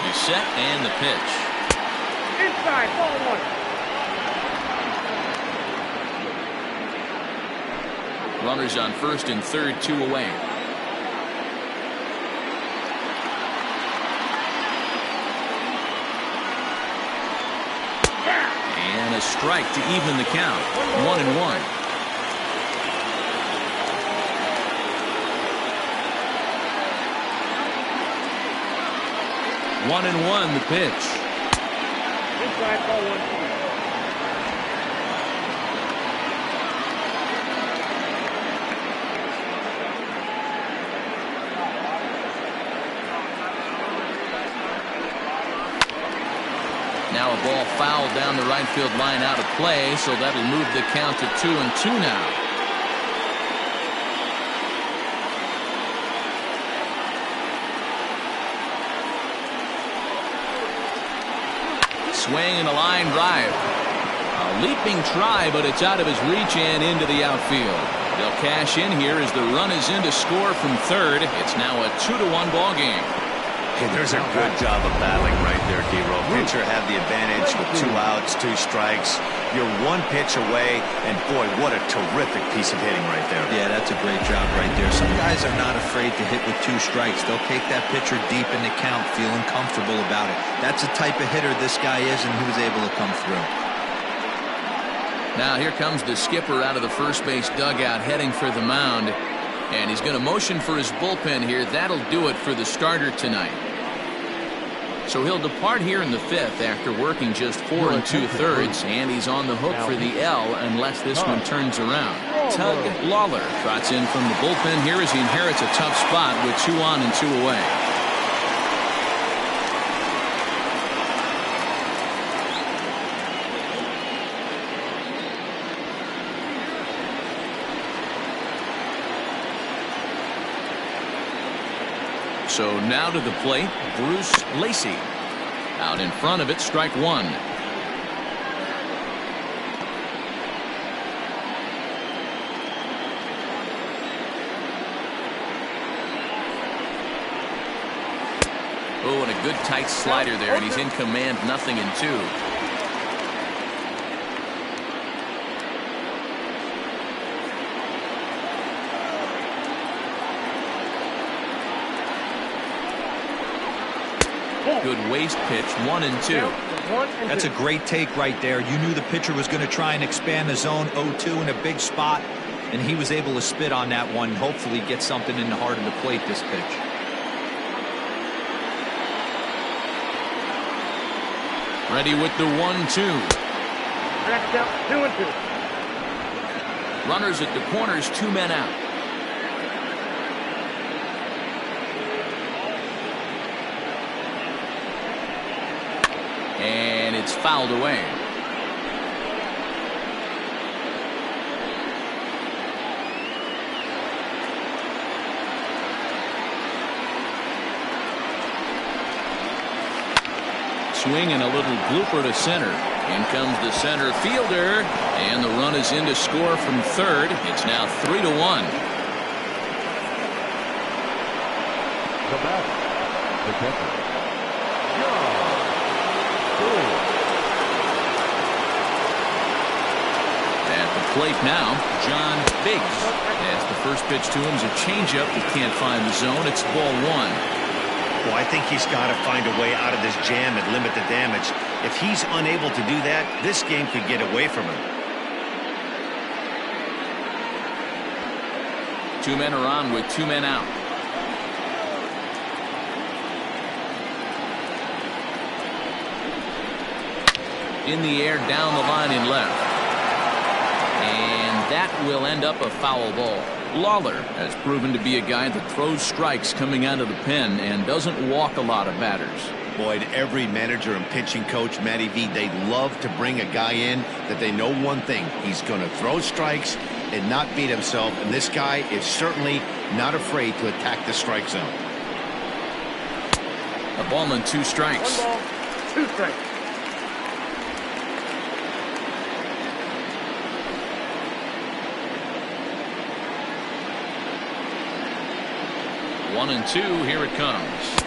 He's set, and the pitch. Inside, ball 1. Runners on first and third, 2 away. And a strike to even the count. 1-1. 1-1 the pitch. Inside, ball 1. Now a ball fouled down the right field line out of play, so that'll move the count to 2-2 now. Swing and a line drive. A leaping try, but it's out of his reach and into the outfield. They'll cash in here as the run is in to score from third. It's now a 2-1 ball game. Hey, there's a good job of battling right there, D-Row. Pitcher have the advantage with 2 outs, 2 strikes. You're 1 pitch away, and boy, what a terrific piece of hitting right there. Yeah, that's a great job right there. Some guys are not afraid to hit with 2 strikes. They'll take that pitcher deep in the count, feeling comfortable about it. That's the type of hitter this guy is, and he was able to come through. Now here comes the skipper out of the first base dugout heading for the mound. And he's going to motion for his bullpen here. That'll do it for the starter tonight. So he'll depart here in the 5th after working just 4 2/3, and he's on the hook for the L unless this one turns around. Tug Lawler trots in from the bullpen here as he inherits a tough spot with 2 on and 2 away. So now to the plate, Bruce Lacey. Out in front of it, strike one. Oh, and a good tight slider there, and he's in command, 0-2. Good waist pitch, 1-2. That's a great take right there. You knew the pitcher was going to try and expand the zone 0-2 in a big spot, and he was able to spit on that one. Hopefully get something in the heart of the plate this pitch. Ready with the 1-2. Next out, 2-2. Runners at the corners, 2 men out. And it's fouled away. Swing and a little blooper to center. In comes the center fielder, and the run is in to score from third. It's now 3-1. The batter, the catcher, John Biggs. At the plate now, John Biggs. As the first pitch to him is a changeup that can't find the zone. It's ball one. Well, I think he's got to find a way out of this jam and limit the damage. If he's unable to do that, this game could get away from him. 2 men are on with 2 men out. In the air, down the line in left. And that will end up a foul ball. Lawler has proven to be a guy that throws strikes coming out of the pen and doesn't walk a lot of batters. Boyd, every manager and pitching coach, Matty V, they love to bring a guy in that they know one thing. He's going to throw strikes and not beat himself. And this guy is certainly not afraid to attack the strike zone. A ball and 2 strikes. 1 ball, 2 strikes. One and 2, here it comes.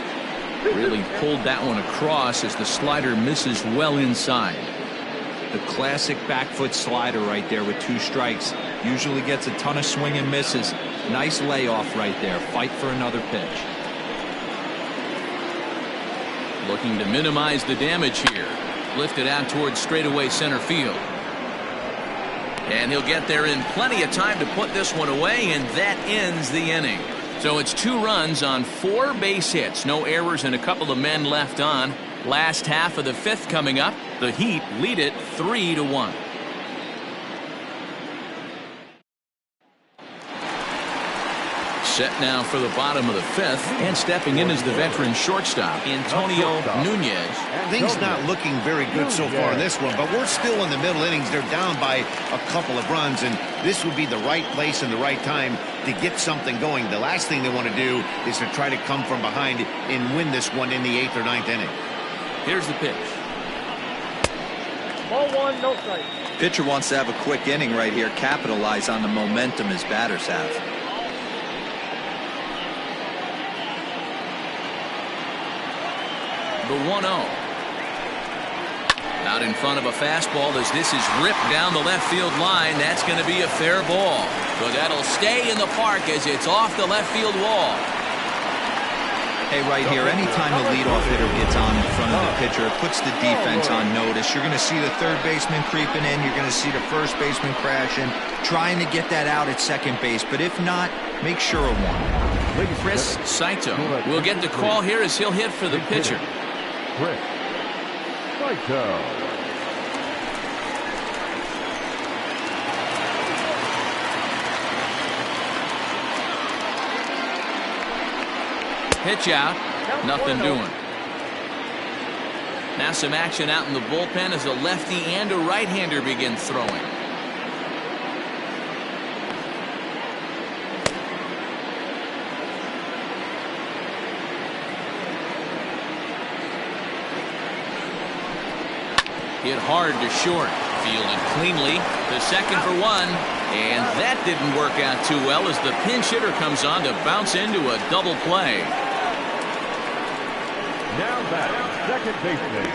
Really pulled that one across as the slider misses well inside. The classic back foot slider right there with 2 strikes. Usually gets a ton of swing and misses. Nice layoff right there. Fight for another pitch. Looking to minimize the damage here. Lifted out towards straightaway center field. And he'll get there in plenty of time to put this one away, and that ends the inning. So it's 2 runs on 4 base hits. No errors and a couple of men left on. Last half of the 5th coming up. The Heat lead it 3-1. Set now for the bottom of the 5th, and stepping in is the veteran shortstop, Antonio Nunez. Things not looking very good so far in this one, but we're still in the middle innings. They're down by a couple of runs, and this would be the right place and the right time to get something going. The last thing they want to do is to try to come from behind and win this one in the 8th or 9th inning. Here's the pitch. Ball 1, no strikes. Pitcher wants to have a quick inning right here. Capitalize on the momentum his batters have. The 1-0. Out in front of a fastball as this is ripped down the left field line. That's going to be a fair ball. So that'll stay in the park as it's off the left field wall. Hey, right here, anytime the leadoff hitter gets on in front of the pitcher, it puts the defense on notice. You're going to see the third baseman creeping in. You're going to see the first baseman crashing, trying to get that out at second base. But if not, make sure of one. Chris Saito will get the call here as he'll hit for the pitcher. Chris Saito. Pitch out, nothing doing. Now some action out in the bullpen as a lefty and a right-hander begin throwing. Hit hard to short. Fielded cleanly to second for one. And that didn't work out too well as the pinch hitter comes on to bounce into a double play. Now batting, second baseman.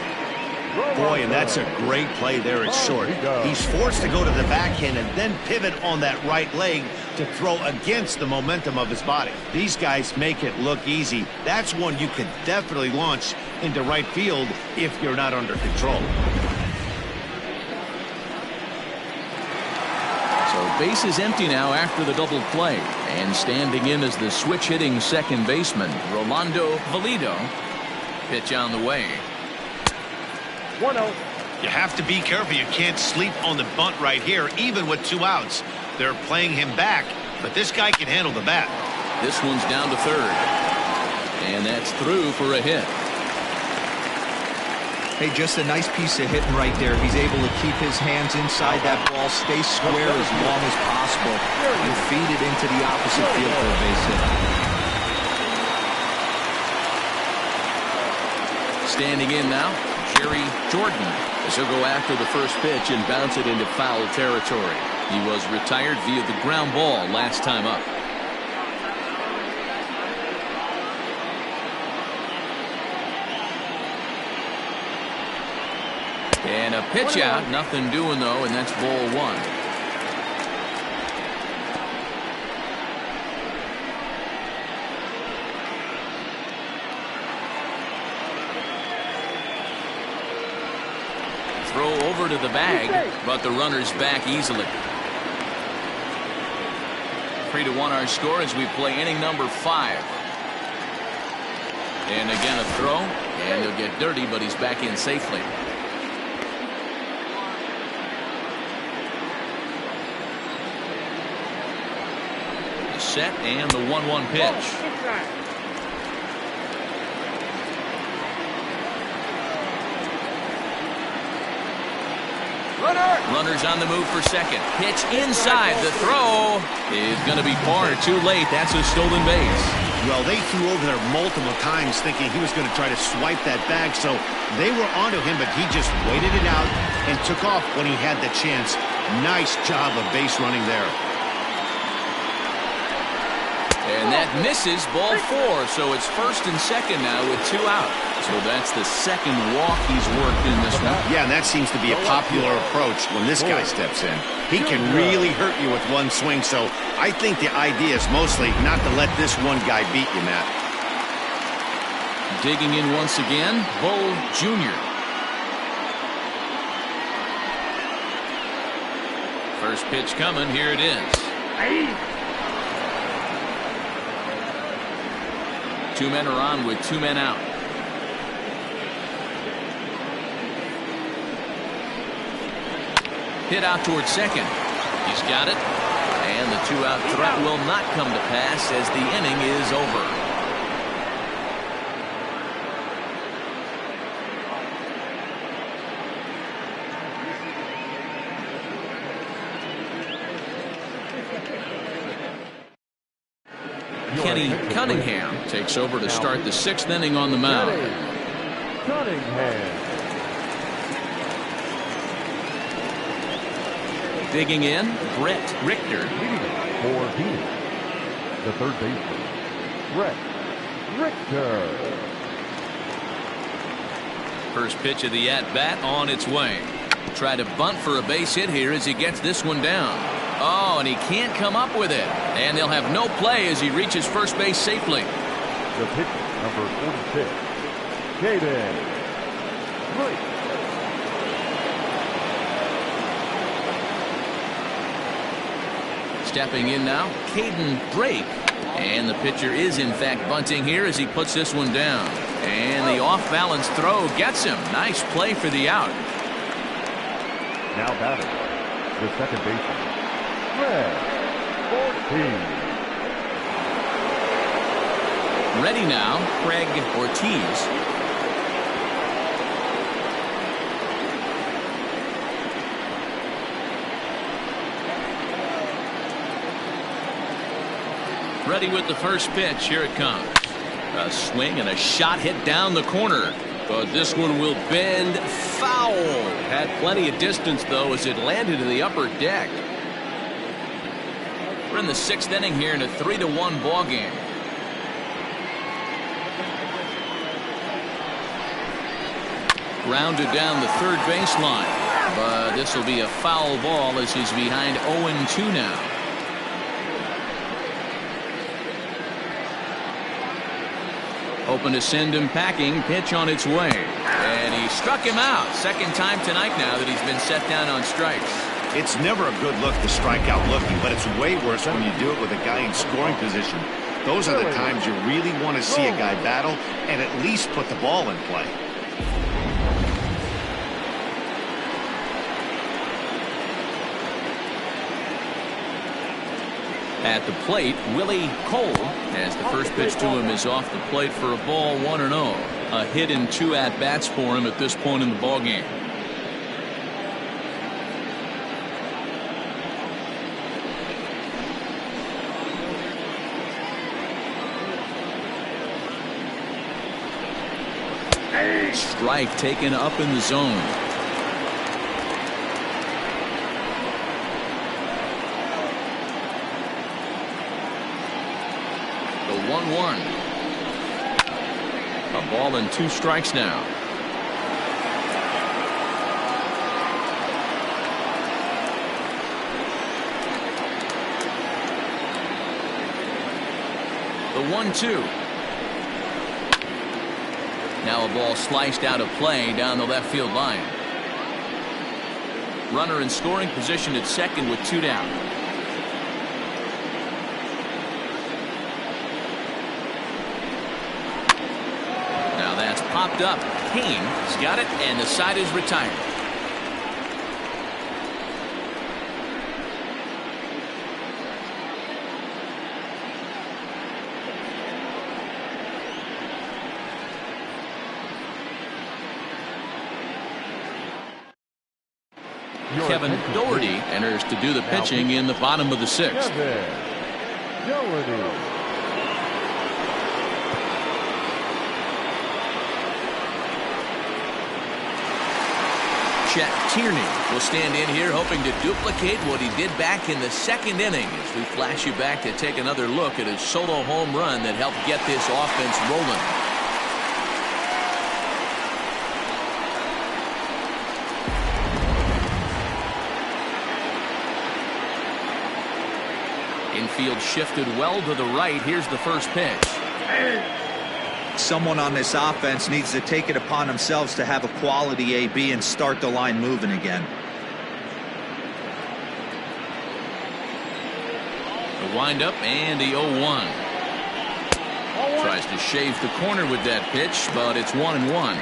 Boy, and that's a great play there at short. He's forced to go to the backhand and then pivot on that right leg to throw against the momentum of his body. These guys make it look easy. That's one you can definitely launch into right field if you're not under control. So base is empty now after the double play. And standing in is the switch-hitting second baseman, Rolando Valido. Pitch on the way. 1-0. You have to be careful. You can't sleep on the bunt right here, even with 2 outs. They're playing him back, but this guy can handle the bat. This one's down to third. And that's through for a hit. Hey, just a nice piece of hitting right there. He's able to keep his hands inside that ball, stay square as long as possible, and feed it into the opposite field for a base hit. Standing in now, Jerry Jordan, as he'll go after the first pitch and bounce it into foul territory. He was retired via the ground ball last time up. And a pitch out, nothing doing though, and that's ball 1. Throw over to the bag, but the runner's back easily. 3-1 our score as we play inning number 5. And again a throw, and he'll get dirty, but he's back in safely. The set and the 1-1 pitch. Runners on the move for second. Pitch inside. The throw is going to be far too late. That's a stolen base. Well, they threw over there multiple times thinking he was going to try to swipe that bag, so they were onto him, but he just waited it out and took off when he had the chance. Nice job of base running there. And that misses, ball 4, so it's first and second now with 2 out. So that's the second walk he's worked in this one. Yeah, and that seems to be a popular approach when this guy steps in. He can really hurt you with one swing, so I think the idea is mostly not to let this one guy beat you, Matt. Digging in once again, Bull Jr. First pitch coming, here it is. 2 men are on with 2 men out. Hit out towards second. He's got it. And the 2-out threat will not come to pass as the inning is over. Kenny Cunningham takes over to start the 6th inning on the mound. Cunningham. Digging in, Brett Richter. For Phoenix, the third baseman, Brett Richter. First pitch of the at-bat on its way. Try to bunt for a base hit here as he gets this one down. Oh, and he can't come up with it. And they'll have no play as he reaches first base safely. The pitcher, number 46, Caden Drake. Stepping in now, Caden Drake. And the pitcher is in fact bunting here as he puts this one down. And the off-balance throw gets him. Nice play for the out. Now batting, the second baseman, Fred Ortiz. Ready now, Craig Ortiz. Ready with the first pitch. Here it comes. A swing and a shot hit down the corner. But this one will bend foul. Had plenty of distance, though, as it landed in the upper deck. We're in the 6th inning here in a 3-1 ball game. Grounded down the third baseline. But this will be a foul ball as he's behind 0-2 now. Hoping to send him packing. Pitch on its way. And he struck him out. Second time tonight now that he's been set down on strikes. It's never a good look to strike out looking, but it's way worse when you do it with a guy in scoring position. Those are the times you really want to see a guy battle and at least put the ball in play. At the plate, Willie Cole, as the first pitch to him is off the plate for a ball, 1-0. A hit and 2 at-bats for him at this point in the ball game. Strike taken up in the zone. The 1-1. A ball and 2 strikes now. The 1-2. Now a ball sliced out of play down the left field line. Runner in scoring position at second with 2 down. Now that's popped up. Kane has got it, and the side is retired. Kevin Doherty enters to do the pitching in the bottom of the 6th. Kevin Doherty. Chet Tierney will stand in here hoping to duplicate what he did back in the 2nd inning as we flash you back to take another look at his solo home run that helped get this offense rolling. Infield shifted well to the right. Here's the first pitch. Someone on this offense needs to take it upon themselves to have a quality AB and start the line moving again. The windup and the 0-1. Tries to shave the corner with that pitch, but it's 1-1.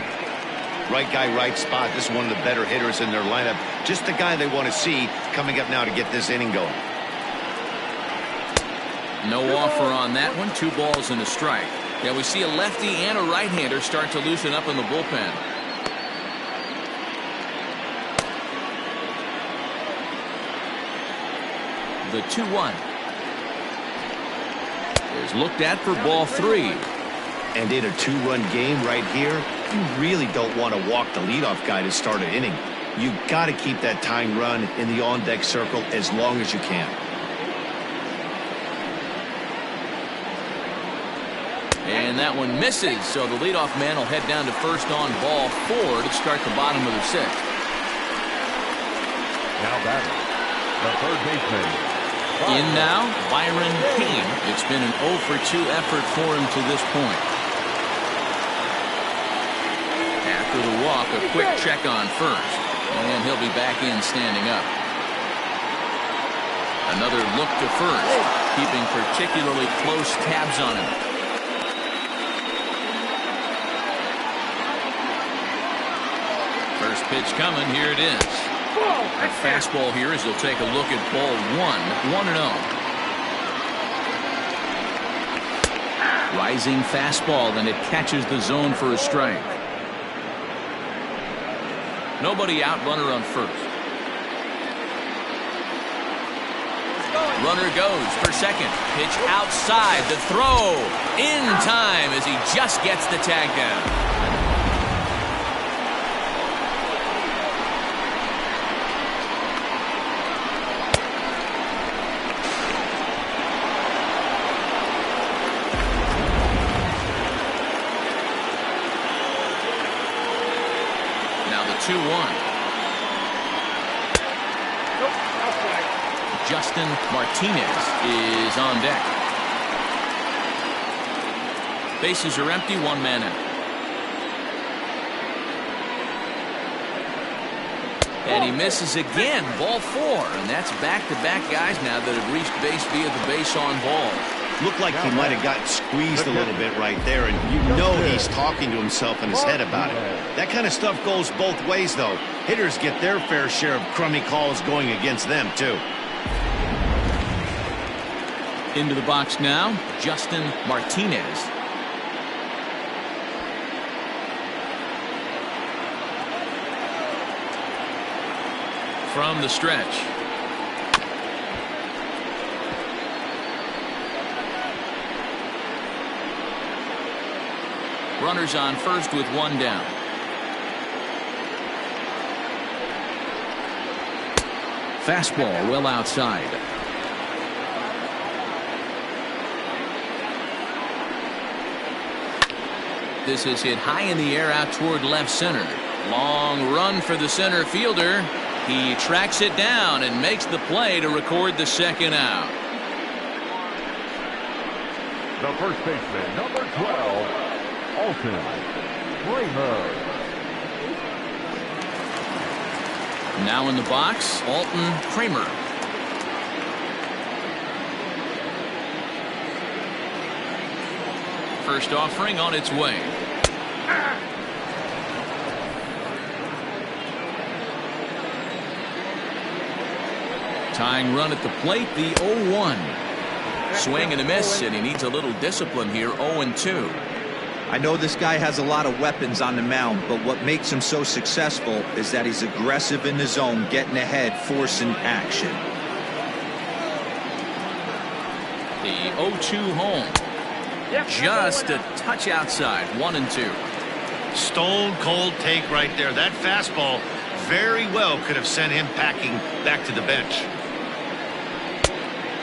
Right guy, right spot. This is one of the better hitters in their lineup. Just the guy they want to see coming up now to get this inning going. No offer on that one. 2 balls and a strike. Yeah, we see a lefty and a right-hander start to loosen up in the bullpen. The 2-1 is looked at for ball 3. And in a 2-run game right here, you really don't want to walk the leadoff guy to start an inning. You got to keep that tying run in the on-deck circle as long as you can. And that one misses, so the leadoff man will head down to first on ball 4 to start the bottom of the 6th. Now batting, the third baseman. In now, Byron Kane. It's been an 0 for 2 effort for him to this point. After the walk, a quick check on first, and he'll be back in standing up. Another look to first, keeping particularly close tabs on him. First pitch coming, here it is. A fastball here as he'll take a look at ball 1, 1-0. Rising fastball, and it catches the zone for a strike. Nobody out, runner on first. Runner goes for second. Pitch outside, the throw in time as he just gets the tag down. 2-1. Justin Martinez is on deck. Bases are empty, 1 man out. And he misses again, ball 4. And that's back-to-back guys now that have reached base via the base on ball. Looked like he might have gotten squeezed a little bit right there, and you know he's talking to himself in his head about it. That kind of stuff goes both ways, though. Hitters get their fair share of crummy calls going against them, too. Into the box now, Justin Martinez. From the stretch. Runners on first with 1 down. Fastball well outside. This is hit high in the air out toward left center. Long run for the center fielder. He tracks it down and makes the play to record the second out. The first baseman, number 12, Alton Kramer. Now in the box, Alton Kramer. First offering on its way. Tying run at the plate, the 0-1. Swing and a miss, and he needs a little discipline here, 0-2. I know this guy has a lot of weapons on the mound, but what makes him so successful is that he's aggressive in the zone, getting ahead, forcing action. The 0-2 home. Just a touch outside, 1-2. Stone cold take right there. That fastball very well could have sent him packing back to the bench.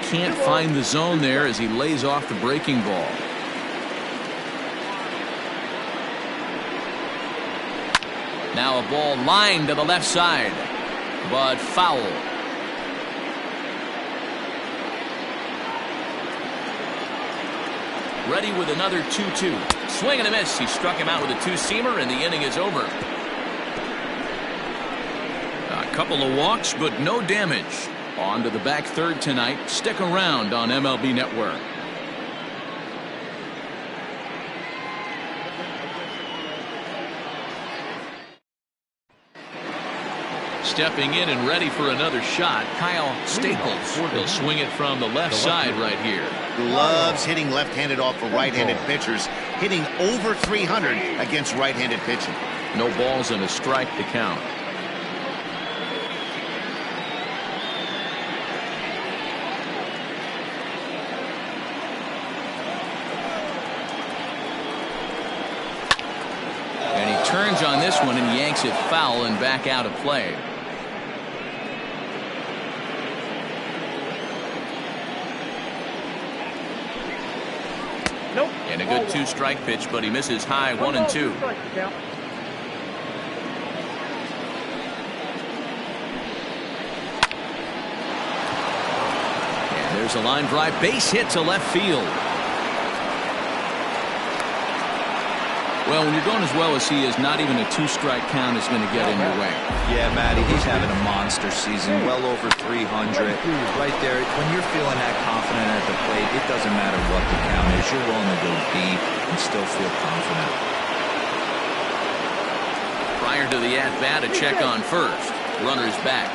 Can't find the zone there as he lays off the breaking ball. Now a ball lined to the left side, but foul. Ready with another 2-2. Swing and a miss. He struck him out with a 2-seamer, and the inning is over. A couple of walks, but no damage. On to the back third tonight. Stick around on MLB Network. Stepping in and ready for another shot, Kyle Staples. He'll swing it from the left side right here. Loves hitting left-handed off of right-handed pitchers, hitting over 300 against right-handed pitching. No balls and a strike to count. And he turns on this one and yanks it foul and back out of play. Nope. And a good 2-strike pitch, but he misses high, 1-2. And there's a line drive, base hit to left field. Well, when you're going as well as he is, not even a 2-strike count is going to get in your way. Yeah, Matty, he's having a monster season, well over 300. Right there, when you're feeling that confident at the plate, it doesn't matter what the count is. You're willing to go deep and still feel confident. Prior to the at-bat, a check on first. Runner's back.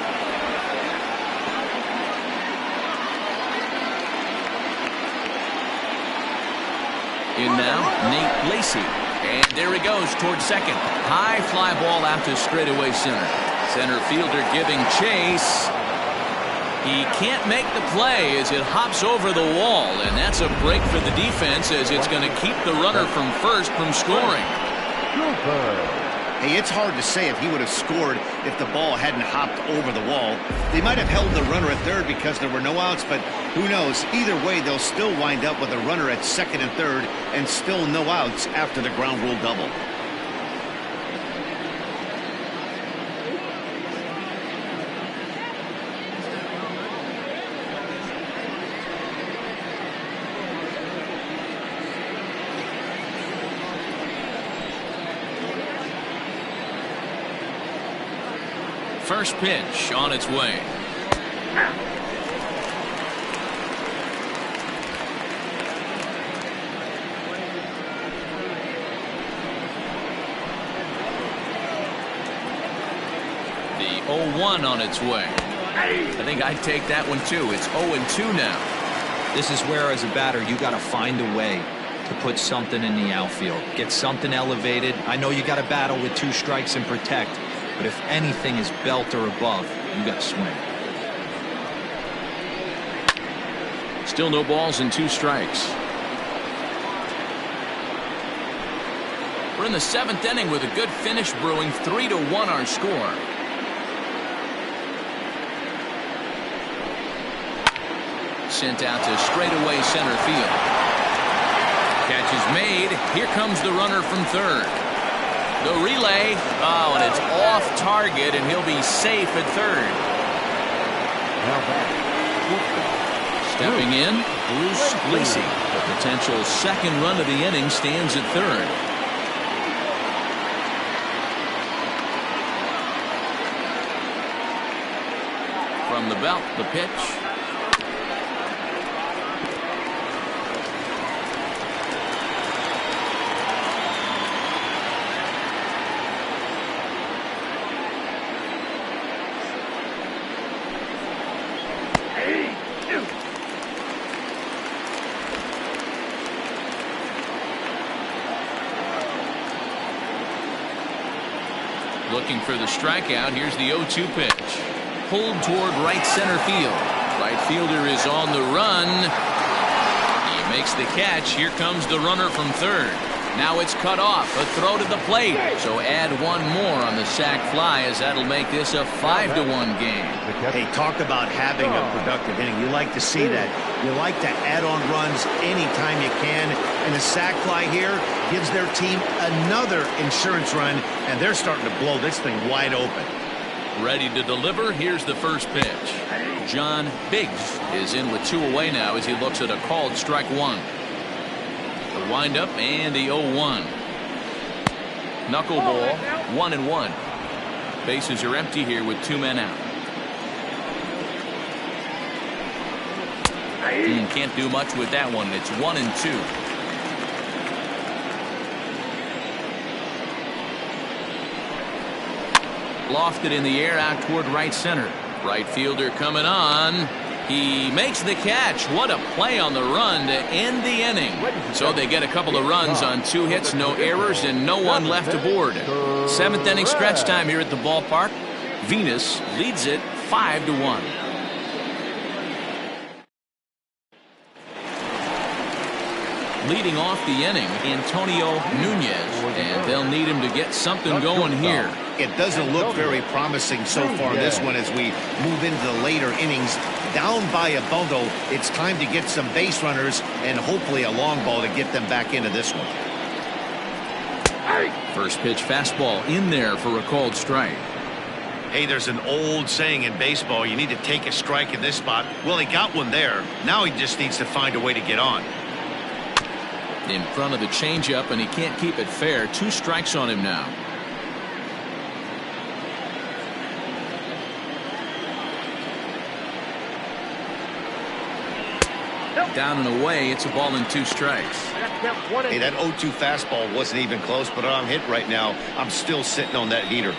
In now, Nate Lacy. And there he goes towards second. High fly ball out to straightaway center. Center fielder giving chase. He can't make the play as it hops over the wall, and that's a break for the defense as it's going to keep the runner from first from scoring. Hey, it's hard to say if he would have scored if the ball hadn't hopped over the wall. They might have held the runner at third because there were no outs, but who knows? Either way, they'll still wind up with a runner at second and third and still no outs after the ground rule double. first pitch on its way. The 0-1 on its way. I think I'd take that one too. It's 0-2 now. This is where, as a batter, you got to find a way to put something in the outfield. Get something elevated. I know you got to battle with 2 strikes and protect, but if anything is belt or above, you got to swing. Still no balls and 2 strikes. We're in the 7th inning with a good finish brewing. 3-1 our score. Sent out to straightaway center field. Catch is made. Here comes the runner from third. The relay. Oh, and it's off target, and he'll be safe at third. Stepping in, Bruce Lacey. The potential second run of the inning stands at third. From the belt, the pitch. Looking for the strikeout. Here's the 0-2 pitch. Pulled toward right center field. Right fielder is on the run. He makes the catch. Here comes the runner from third. Now it's cut off. A throw to the plate. So add one more on the sac fly, as that'll make this a 5-1 game. Hey, talk about having a productive inning. You like to see that. You like to add on runs anytime you can. And the sac fly here gives their team another insurance run, and they're starting to blow this thing wide open. Ready to deliver. Here's the first pitch. John Biggs is in with 2 away now as he looks at a called strike 1. The windup and the 0-1. Knuckleball, 1-1. Bases are empty here with 2 men out. Can't do much with that one. It's 1-2. Lofted in the air out toward right center. Right fielder coming on. He makes the catch. What a play on the run to end the inning. So they get a couple of runs on 2 hits, no errors, and no one left aboard. 7th inning stretch time here at the ballpark. Venus leads it 5-1. Leading off the inning, Antonio Nunez, and they'll need him to get something going here. It doesn't look very promising so far this one as we move into the later innings. Down by a bundle, it's time to get some base runners and hopefully a long ball to get them back into this one. First pitch fastball in there for a called strike. Hey, there's an old saying in baseball, you need to take a strike in this spot. Well, he got one there. Now he just needs to find a way to get on. In front of the changeup, and he can't keep it fair. 2 strikes on him now. Down and away. It's a ball and 2 strikes. Hey, that 0-2 fastball wasn't even close, but I'm hit right now. I'm still sitting on that heater.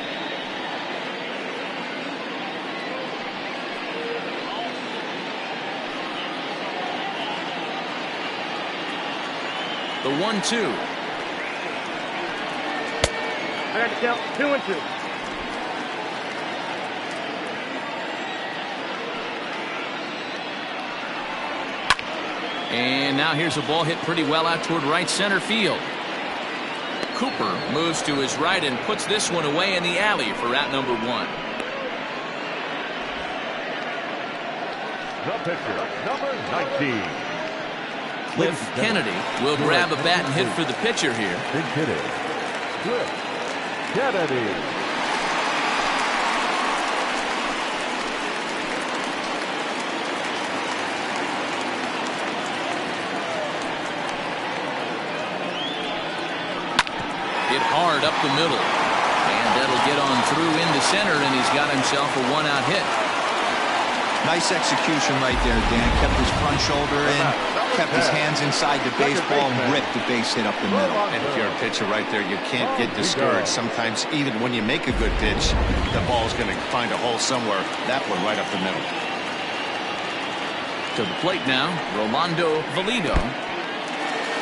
The 1-2. I got to count 2-2. And now here's a ball hit pretty well out toward right center field. Cooper moves to his right and puts this one away in the alley for out number 1. The pitcher, number 19. Cliff Kennedy will grab a bat and hit for the pitcher here. Big hitter, Cliff Kennedy. Hit hard up the middle. And that'll get on through into center, and he's got himself a one-out hit. Nice execution right there, Dan. Kept his front shoulder in, kept his hands inside the baseball, and ripped the base hit up the middle. And if you're a pitcher right there, you can't get discouraged. Sometimes even when you make a good pitch, the ball's going to find a hole somewhere. That one right up the middle. To the plate now, Rolando Valido.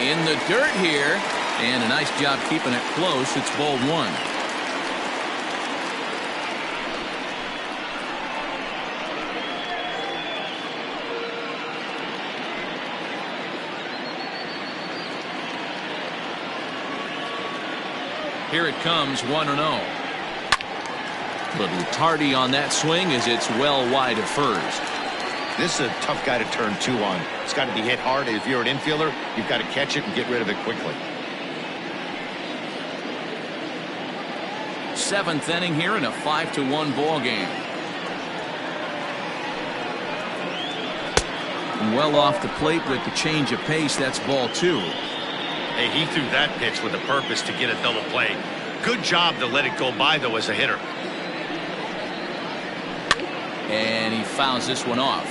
In the dirt here, and a nice job keeping it close. It's ball one. Here it comes, 1-0. Little tardy on that swing as it's well wide of first. This is a tough guy to turn two on. It's got to be hit hard. If you're an infielder, you've got to catch it and get rid of it quickly. 7th inning here in a 5-1 ball game. Well off the plate with the change of pace. That's ball two. Hey, he threw that pitch with a purpose to get a double play. Good job to let it go by, though, as a hitter. And he fouls this one off.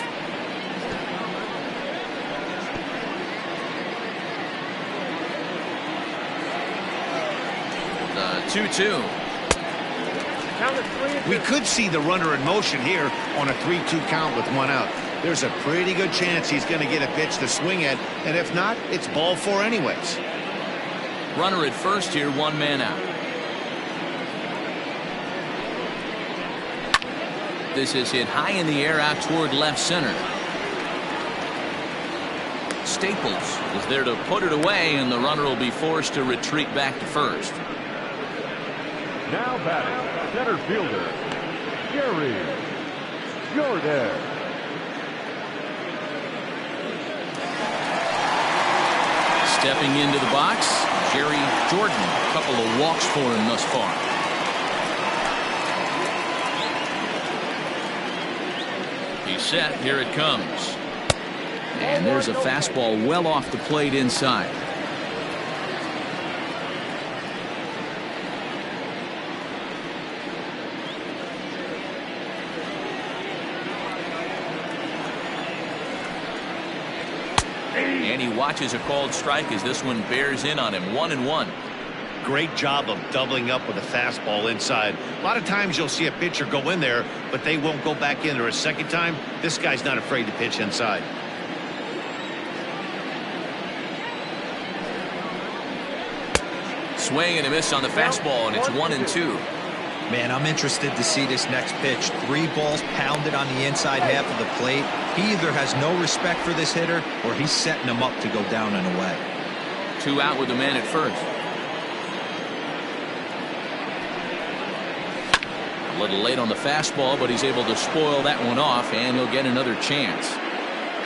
The 2-2. We could see the runner in motion here on a 3-2 count with one out. There's a pretty good chance he's going to get a pitch to swing at, and if not, it's ball four anyways. Runner at first here, one man out. This is hit high in the air out toward left center. Staples is there to put it away, and the runner will be forced to retreat back to first. Now batting, center fielder, Gary Jordan. Stepping into the box, Jerry Jordan. A couple of walks for him thus far. He's set. Here it comes. And there's a fastball well off the plate inside. And he watches a called strike as this one bears in on him. 1-1. Great job of doubling up with a fastball inside. A lot of times you'll see a pitcher go in there, but they won't go back in there a second time. This guy's not afraid to pitch inside. Swing and a miss on the fastball, and it's 1-2. Man, I'm interested to see this next pitch. 3 balls pounded on the inside half of the plate. He either has no respect for this hitter or he's setting him up to go down and away. 2 out with the man at first. A little late on the fastball, but he's able to spoil that one off, and he'll get another chance.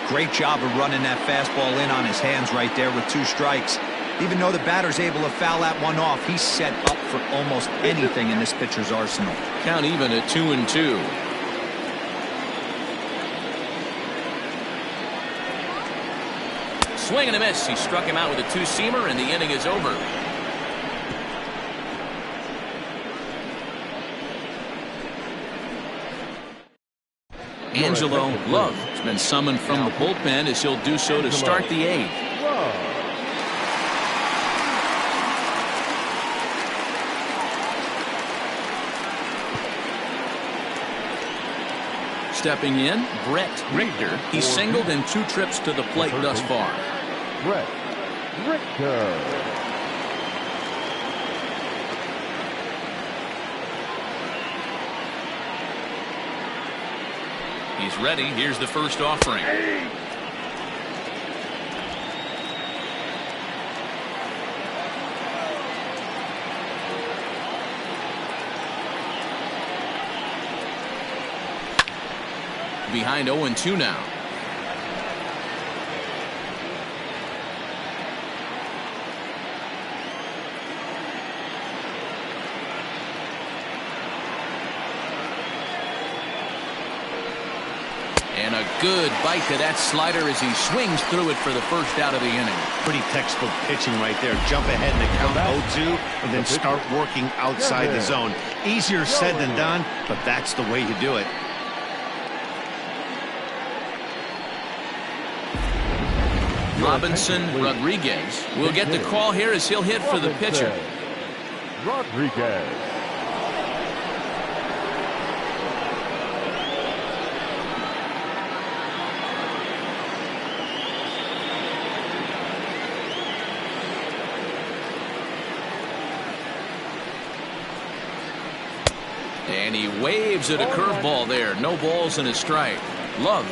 Great job of running that fastball in on his hands right there with 2 strikes. Even though the batter's able to foul that one off, he's set up for almost anything in this pitcher's arsenal. Count even at 2-2. Swing and a miss. He struck him out with a 2-seamer, and the inning is over. Angelo Love has been summoned from the bullpen as he'll do so to start the 8th. Stepping in, Brett Richter. He's singled in 2 trips to the plate thus far. Brett Richter. He's ready. Here's the first offering. Behind 0-2 now. And a good bite to that slider as he swings through it for the first out of the inning. Pretty textbook pitching right there. Jump ahead in the count 0-2 and then start working outside the zone. Easier said than done, but that's the way you do it. Robinson Rodriguez will get the call here as he'll hit for the pitcher. Rodriguez. And he waves at a curveball there. No balls and a strike. Love,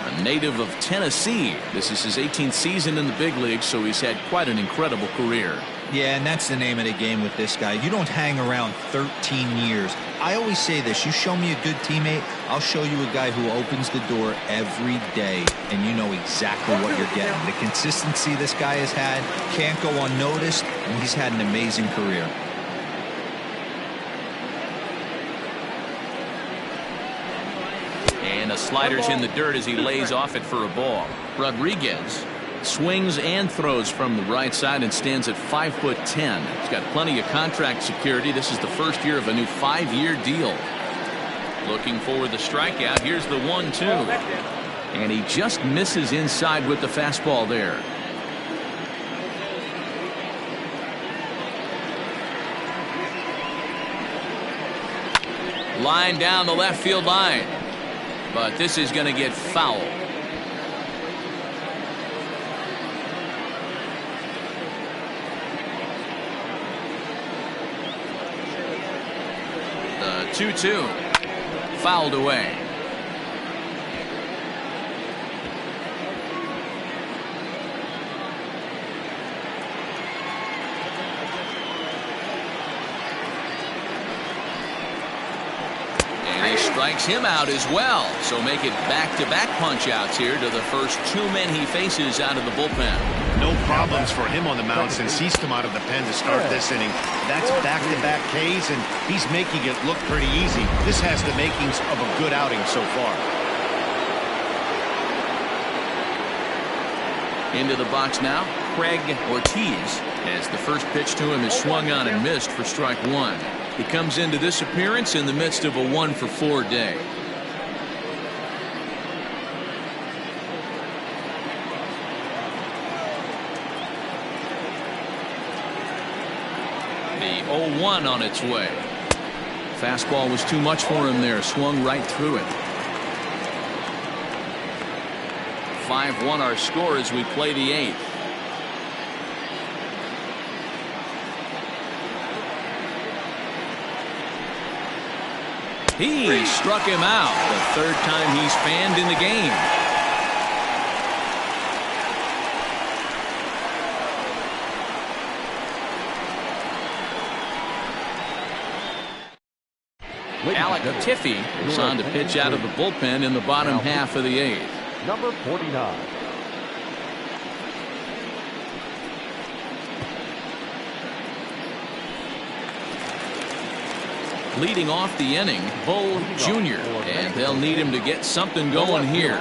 a native of Tennessee. This is his 18th season in the big leagues, so he's had quite an incredible career. Yeah, and that's the name of the game with this guy. You don't hang around 13 years. I always say this, you show me a good teammate, I'll show you a guy who opens the door every day, and you know exactly what you're getting. The consistency this guy has had can't go unnoticed, and he's had an amazing career. And a slider's in the dirt as he lays off it for a ball. Rodriguez swings and throws from the right side and stands at 5'10". He's got plenty of contract security. This is the first year of a new 5-year deal. Looking for the strikeout. Here's the 1-2. And he just misses inside with the fastball there. Line down the left field line. But this is going to get foul. The 2-2 fouled away. Strikes him out as well. So make it back-to-back punch-outs here to the first 2 men he faces out of the bullpen. No problems for him on the mound since he's come out of the pen to start this inning. That's back-to-back Ks, and he's making it look pretty easy. This has the makings of a good outing so far. Into the box now, Craig Ortiz, as the first pitch to him is swung on and missed for strike 1. He comes into this appearance in the midst of a 1-for-4 day. The 0-1 on its way. Fastball was too much for him there. Swung right through it. 5-1 our score as we play the 8th. He struck him out the 3rd time he's fanned in the game. Alec Tiffy is on to pitch out of the bullpen in the bottom half of the 8th. Number 49. Leading off the inning, Bull Jr., and they'll need him to get something going here.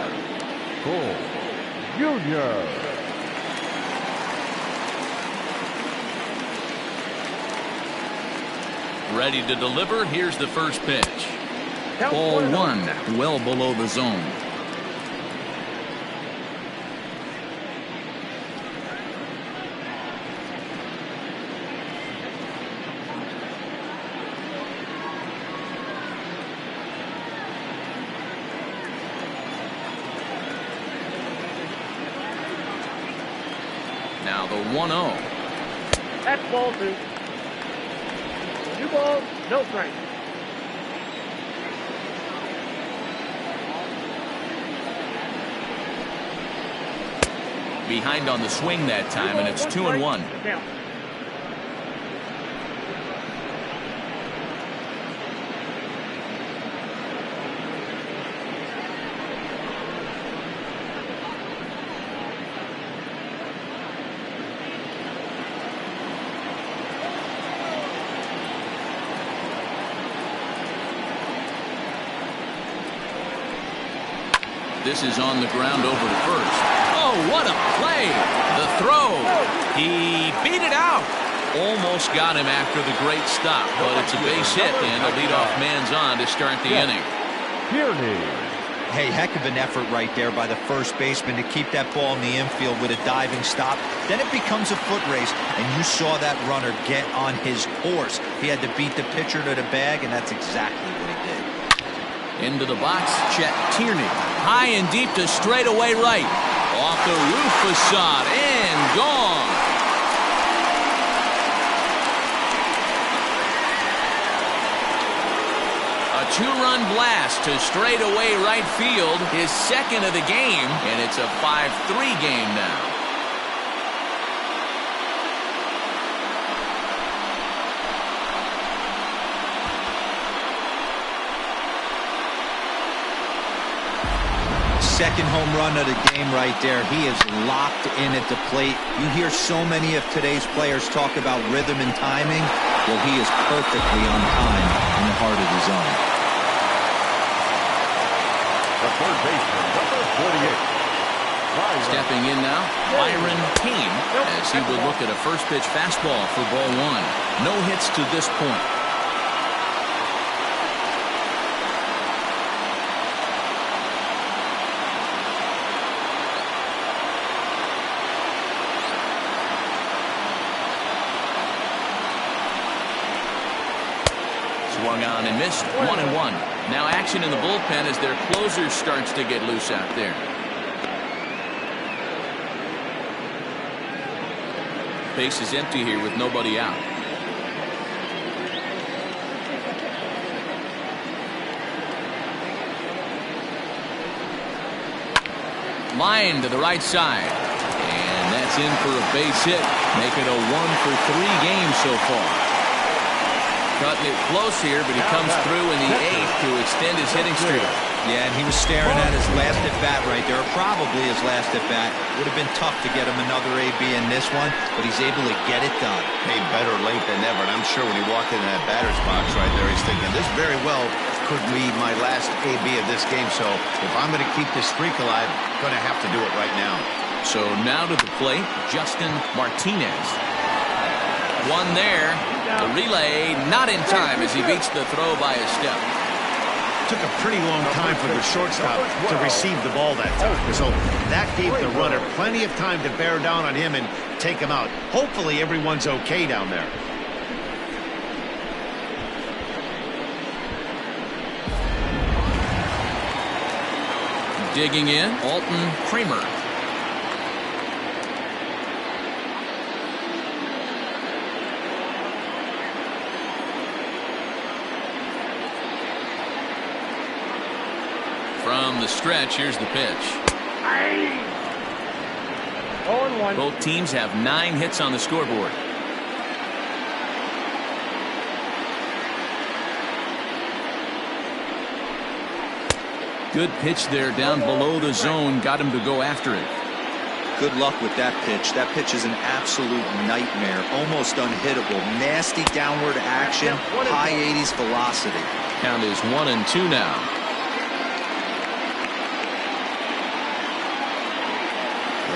Bull Jr. Ready to deliver. Here's the first pitch. Ball 1, well below the zone. Now the 1-0. That's ball 2. 2 balls, no strikes. Behind on the swing that time, and it's 2-1. this is on the ground over to first. Oh, what a play. The throw. He beat it out. Almost got him after the great stop, but it's a base hit, and the leadoff man's on to start the inning. Tierney. Hey, heck of an effort right there by the first baseman to keep that ball in the infield with a diving stop. Then it becomes a foot race, and you saw that runner get on his horse. He had to beat the pitcher to the bag, and that's exactly what he did. Into the box, Chet Tierney. High and deep to straightaway right. Off the roof facade and gone. A two-run blast to straightaway right field, his second of the game, and it's a 5-3 game now. Second home run of the game right there. He is locked in at the plate. You hear so many of today's players talk about rhythm and timing. Well, he is perfectly on time in the heart of the zone. The third baseman, number 48. Byron. Stepping in now, Byron Payne, as he would look at a first pitch fastball for ball one. No hits to this point. Swung on and missed. 1-1. Now action in the bullpen as their closer starts to get loose out there. Base is empty here with nobody out. Line to the right side. And that's in for a base hit. Make it a 1-for-3 game so far. Cutting it close here, but he comes through in the eighth to extend his hitting streak. Yeah, and he was staring at his last at-bat right there, or probably his last at-bat. Would have been tough to get him another AB in this one, but he's able to get it done. Hey, better late than never, and I'm sure when he walked into that batter's box right there, he's thinking, this very well could be my last AB of this game, so if I'm going to keep this streak alive, I'm going to have to do it right now. So now to the plate, Justin Martinez. One there. The relay not in time as he beats the throw by a step. Took a pretty long time for the shortstop to receive the ball that time. So that gave the runner plenty of time to bear down on him and take him out. Hopefully everyone's okay down there. Digging in, Alton Kramer. From the stretch, here's the pitch. 0-1. Both teams have 9 hits on the scoreboard. Good pitch there down below the zone. Got him to go after it. Good luck with that pitch. That pitch is an absolute nightmare. Almost unhittable. Nasty downward action. High 80s velocity. Count is 1-2 now.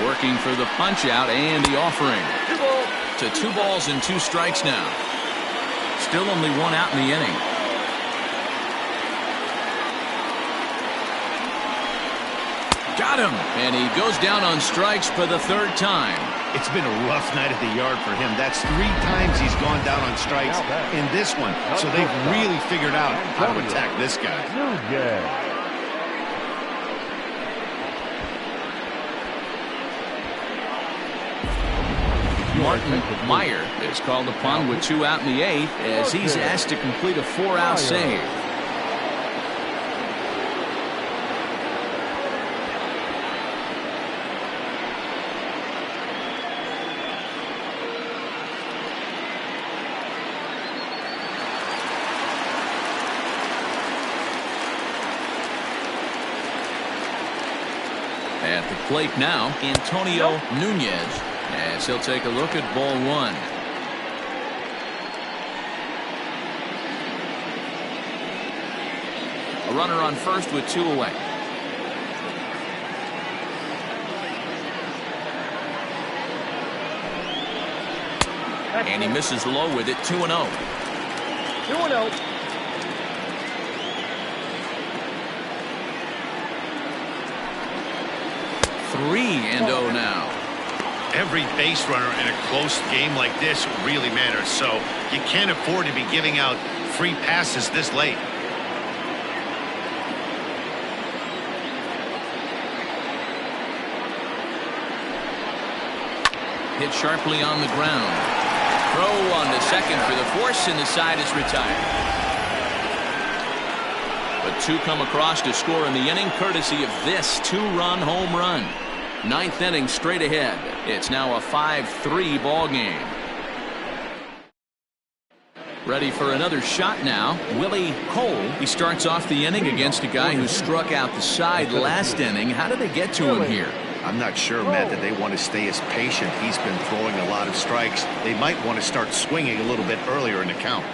Working for the punch out and the offering. To 2 balls and 2 strikes now. Still only 1 out in the inning. Got him, and he goes down on strikes for the 3rd time. It's been a rough night at the yard for him. That's 3 times he's gone down on strikes in this one. So they've really figured out how to attack this guy. Martin Meyer is called upon with 2 out in the 8th as he's asked to complete a 4-out save. At the plate now, Antonio Nunez, as he'll take a look at ball 1. A runner on first with 2 away. And he misses low with it, 2-0. 2-0. 3-0 now. Every base runner in a close game like this really matters, so you can't afford to be giving out free passes this late. Hit sharply on the ground. Throw on to second for the force, and the side is retired. But two come across to score in the inning, courtesy of this two-run home run. Ninth inning straight ahead. It's now a 5-3 ball game. Ready for another shot now. Willie Cole. He starts off the inning against a guy who struck out the side last inning. How did they get to him here? I'm not sure, Matt, that they want to stay as patient. He's been throwing a lot of strikes. They might want to start swinging a little bit earlier in the count.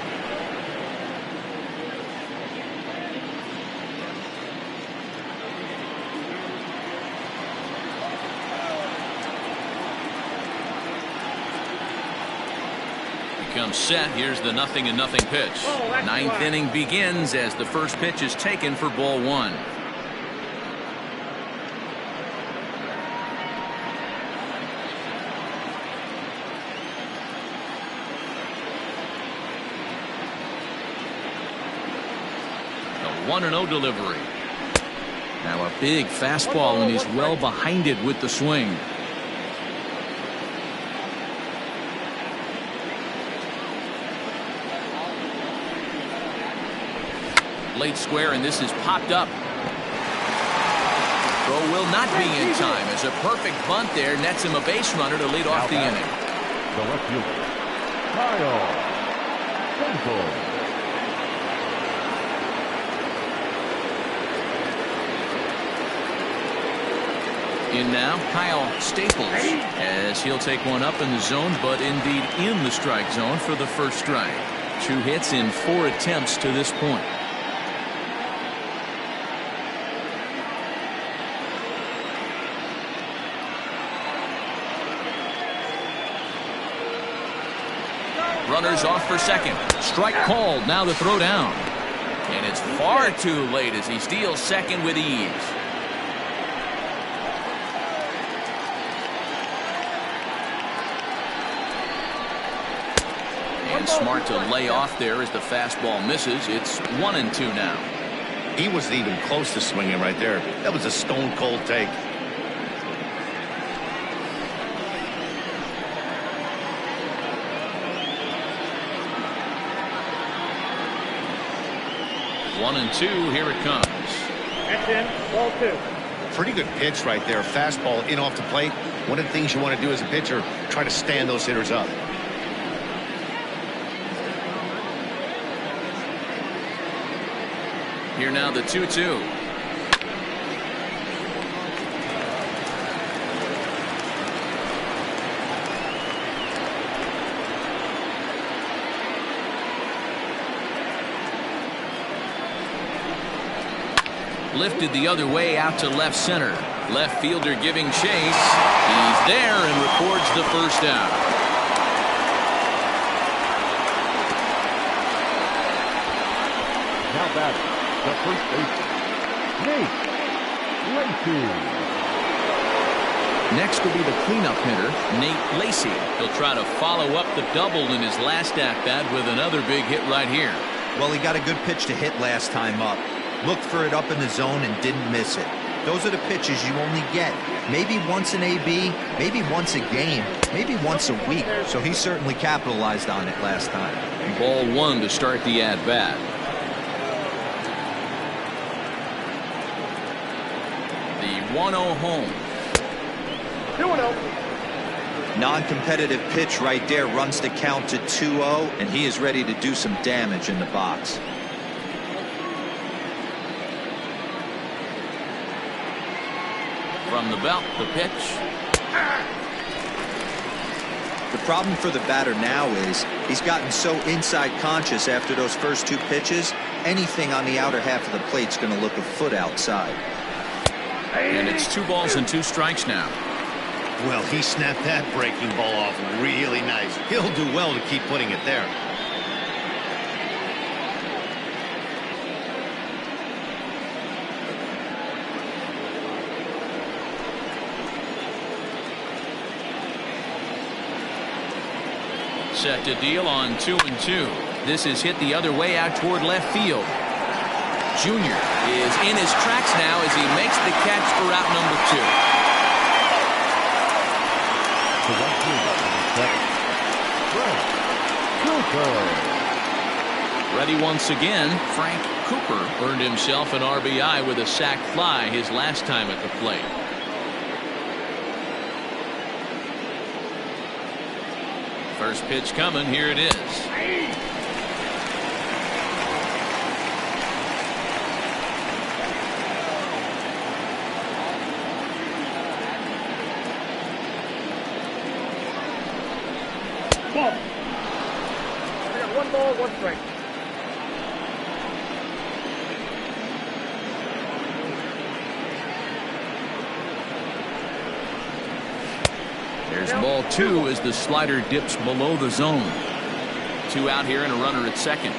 Comes set. Here's the 0-0 pitch. Ninth inning begins as the first pitch is taken for ball one. The 1-0 delivery. Now a big fastball, and he's well behind it with the swing. Late square, and this is popped up. Throw will not be in time as a perfect bunt there nets him a base runner to lead off the inning. The left fielder, Kyle Staples. In now, Kyle Staples, as he'll take one up in the zone, but indeed in the strike zone for the first strike. 2 hits in 4 attempts to this point. Runners off for second. Strike called. Now the throw down. And it's far too late as he steals second with ease. And smart to lay off there as the fastball misses. It's 1-2 now. He wasn't even close to swinging right there. That was a stone cold take. One and two, here it comes. That's in, ball 2. Pretty good pitch right there. Fastball in off the plate. One of the things you want to do as a pitcher, try to stand those hitters up. Here now the 2-2. Lifted the other way out to left center. Left fielder giving chase. He's there and records the first out. Now batting, the first baseman, Nate Lacy. Next will be the cleanup hitter, Nate Lacy. He'll try to follow up the double in his last at-bat with another big hit right here. Well, he got a good pitch to hit last time up. Looked for it up in the zone and didn't miss it. Those are the pitches you only get. Maybe once an AB, maybe once a game, maybe once a week. So he certainly capitalized on it last time. Ball one to start the at-bat. The 1-0 home. 2-0. Non-competitive pitch right there, runs the count to 2-0, and he is ready to do some damage in the box. From the belt, the pitch. The problem for the batter now is he's gotten so inside conscious after those first 2 pitches, anything on the outer half of the plate's going to look a foot outside. And it's 2 balls and 2 strikes now. Well, he snapped that breaking ball off really nice. He'll do well to keep putting it there. Set to deal on 2-2. This is hit the other way out toward left field. Junior is in his tracks now as he makes the catch for out number 2. Ready once again, Frank Cooper earned himself an RBI with a sac fly his last time at the plate. First pitch coming, here it is. Ball. I got 1 ball, 1 strike. There's ball 2 as the slider dips below the zone. 2 out here and a runner at second.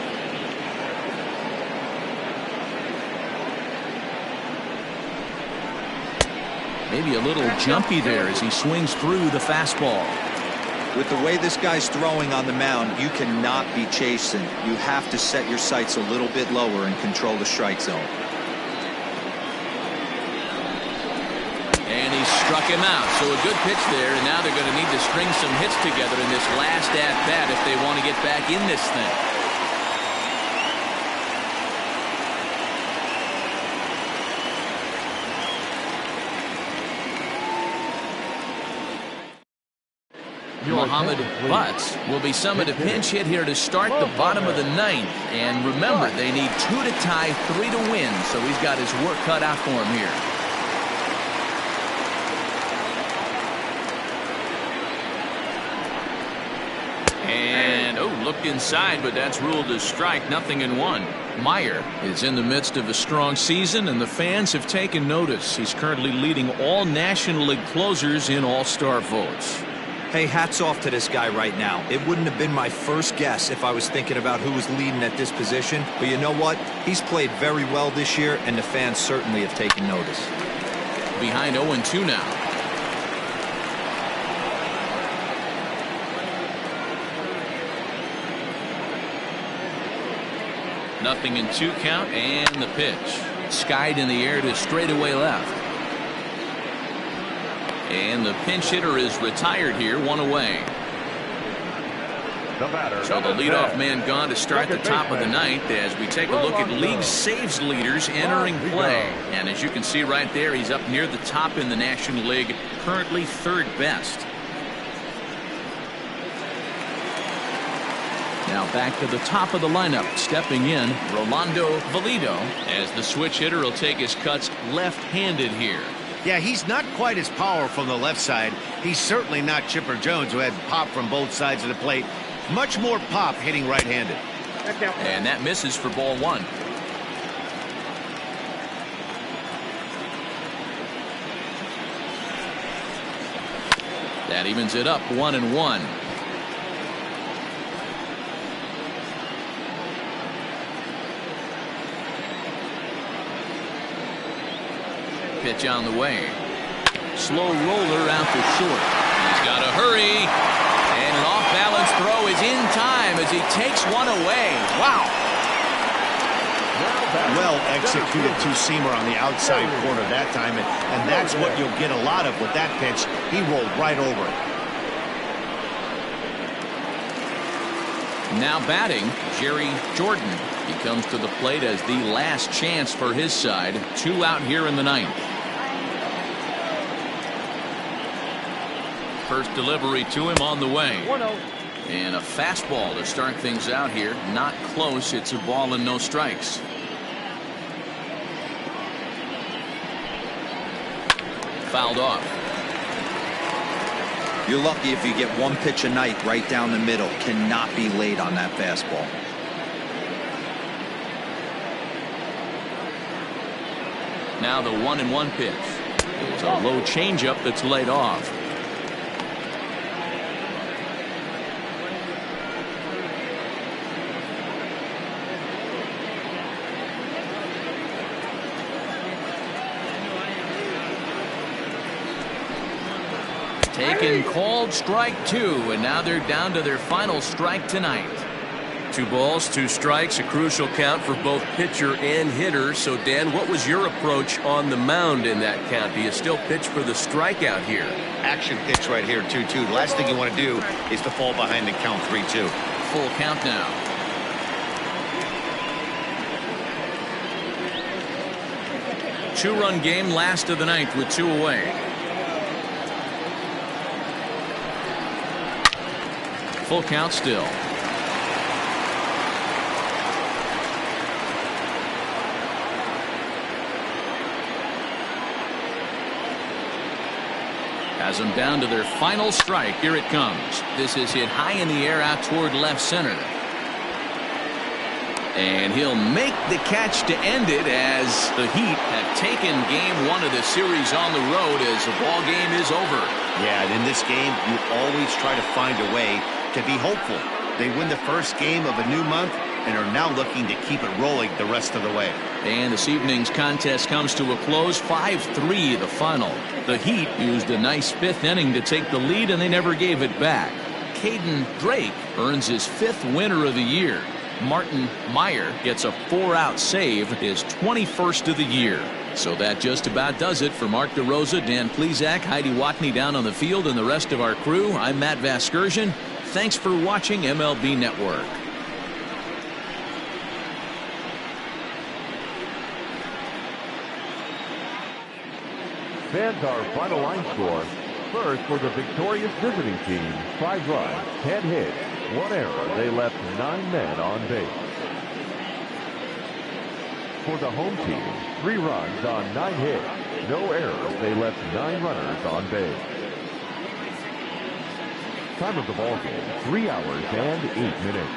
Maybe a little jumpy there as he swings through the fastball. With the way this guy's throwing on the mound, you cannot be chasing. You have to set your sights a little bit lower and control the strike zone. And he struck him out. So a good pitch there, and now they're going to need to string some hits together in this last at-bat if they want to get back in this thing. Muhammad Butts will be summoned a pinch hit here to start the bottom of the 9th. And remember, they need 2 to tie, 3 to win, so he's got his work cut out for him here. And, looked inside, but that's ruled a strike, 0-1. Meyer is in the midst of a strong season, and the fans have taken notice. He's currently leading all National League closers in All-Star votes. Hey, hats off to this guy right now. It wouldn't have been my first guess if I was thinking about who was leading at this position. But you know what? He's played very well this year, and the fans certainly have taken notice. Behind 0-2 now. Nothing in 2 count, and the pitch. Skied in the air to straightaway left. And the pinch hitter is retired here, 1 away. The batter. So the leadoff man gone to start the top of the 9th as we take a look at league saves leaders entering play. And as you can see right there, he's up near the top in the National League, currently 3rd best. Now back to the top of the lineup, stepping in, Rolando Valido, as the switch hitter will take his cuts left-handed here. Yeah, he's not quite as powerful on the left side. He's certainly not Chipper Jones, who had pop from both sides of the plate. Much more pop hitting right-handed. And that misses for ball 1. That evens it up, 1-1. Pitch on the way. Slow roller out to short. He's got to hurry. And an off-balance throw is in time as he takes one away. Wow. Well executed two-seamer on the outside corner that time, and that's what you'll get a lot of with that pitch. He rolled right over it. Now batting, Jerry Jordan. He comes to the plate as the last chance for his side. 2 out here in the 9th. First delivery to him on the way. 1-0. And a fastball to start things out here. Not close. It's a ball and no strikes. Fouled off. You're lucky if you get 1 pitch a night right down the middle. Cannot be late on that fastball. Now the 1-1 pitch. It's a low changeup that's laid off. Taken, called strike 2, and now they're down to their final strike tonight. 2 balls, 2 strikes, a crucial count for both pitcher and hitter. So, Dan, what was your approach on the mound in that count? Do you still pitch for the strikeout here? Action pitch right here, 2-2. The last thing you want to do is to fall behind and count 3-2. Full count now. Two-run game, last of the ninth with 2 away. Full count still. Has them down to their final strike. Here it comes. This is hit high in the air out toward left center. And he'll make the catch to end it as the Heat have taken game 1 of the series on the road as the ball game is over. Yeah, and in this game, you always try to find a way to be hopeful. They win the first game of a new month and are now looking to keep it rolling the rest of the way. And this evening's contest comes to a close. 5-3 the final. The Heat used a nice 5th inning to take the lead, and they never gave it back. Caden Drake earns his 5th winner of the year. Martin Meyer gets a 4-out save, his 21st of the year. So that just about does it for Mark DeRosa, Dan Plesac, Heidi Watney down on the field, and the rest of our crew. I'm Matt Vasgersian. Thanks for watching MLB Network. Fans, our final line score. First, for the victorious visiting team, 5 runs, 10 hits, 1 error. They left 9 men on base. For the home team, 3 runs on 9 hits, no errors. They left 9 runners on base. Time of the ball game, 3 hours and 8 minutes.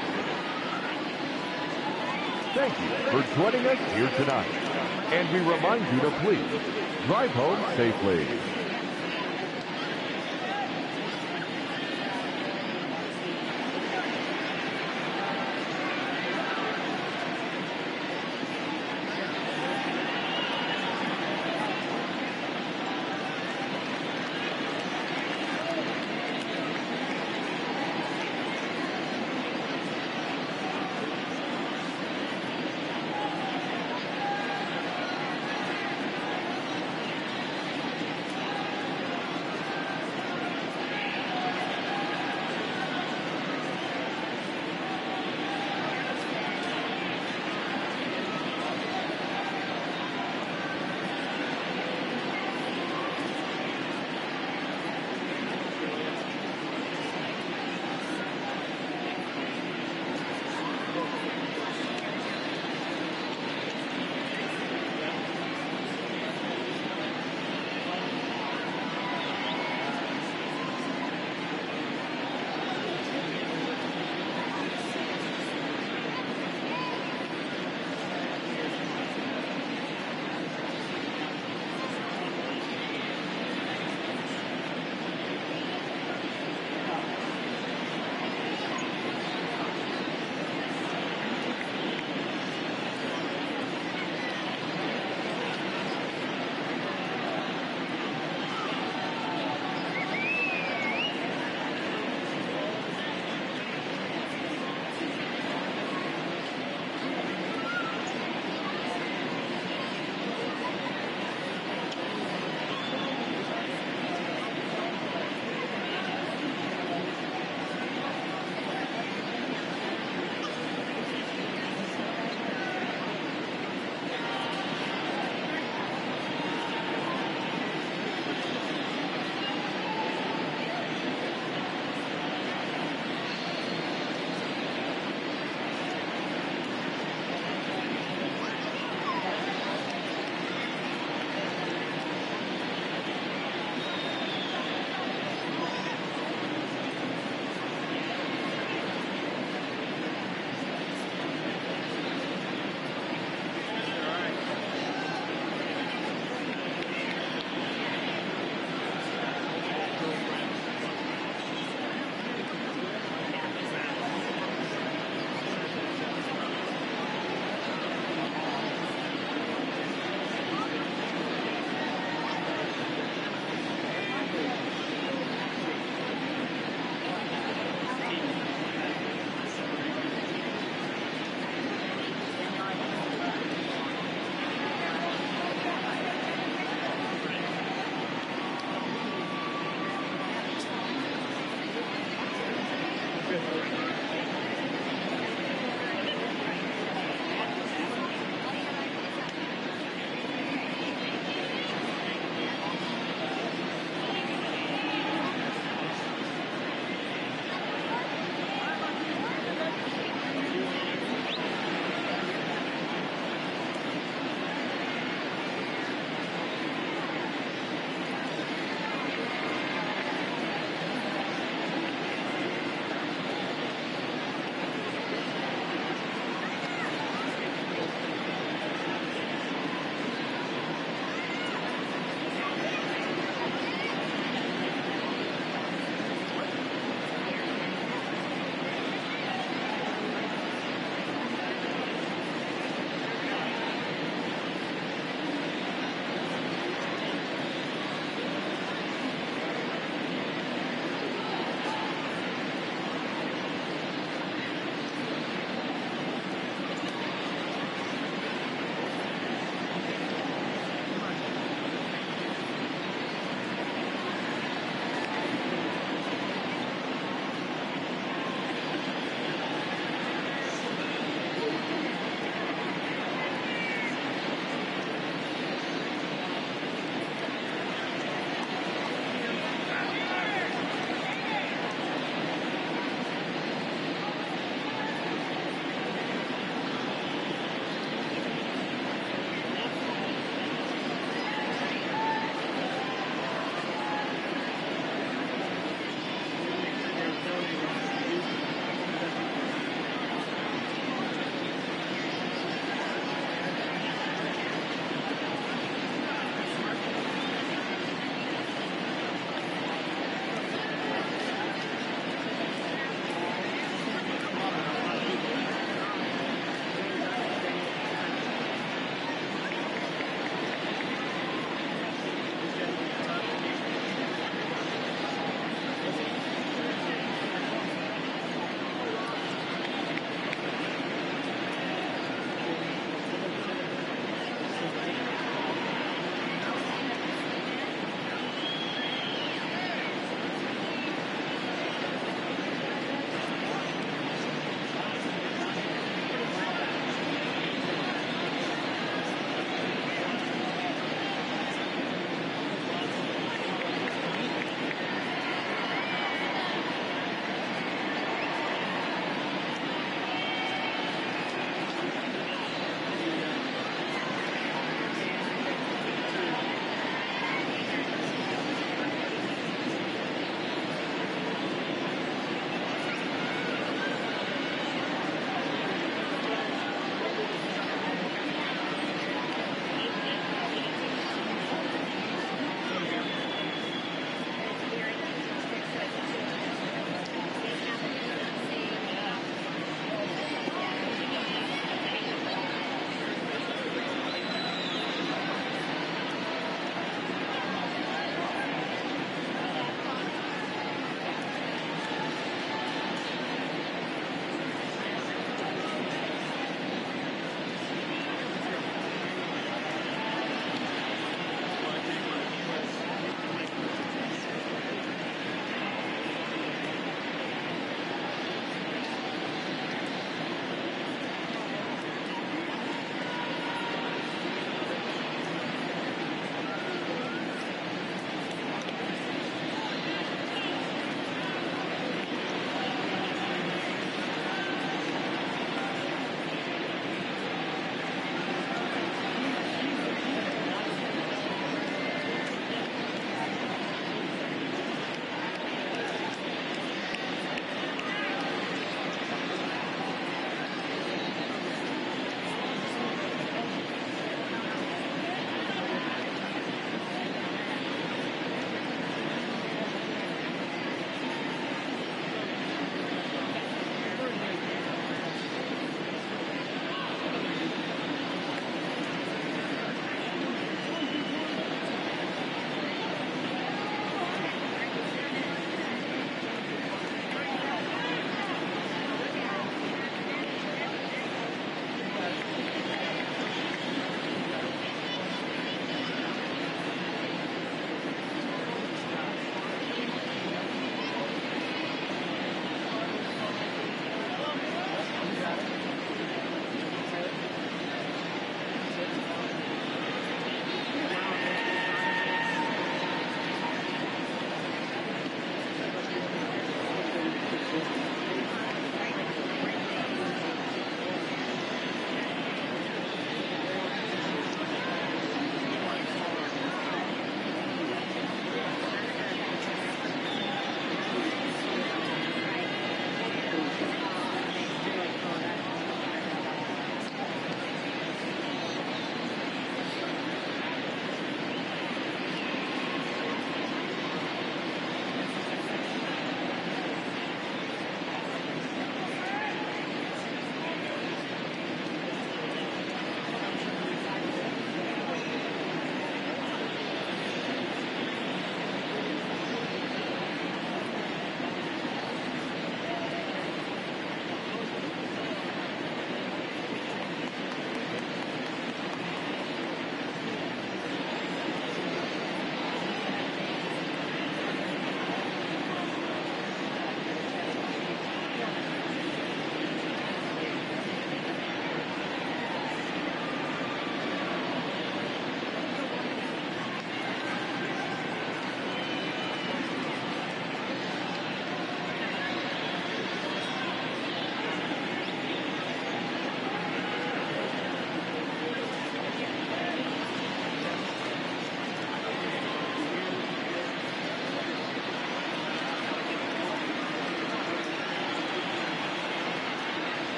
Thank you for joining us here tonight. And we remind you to please drive home safely. pitch.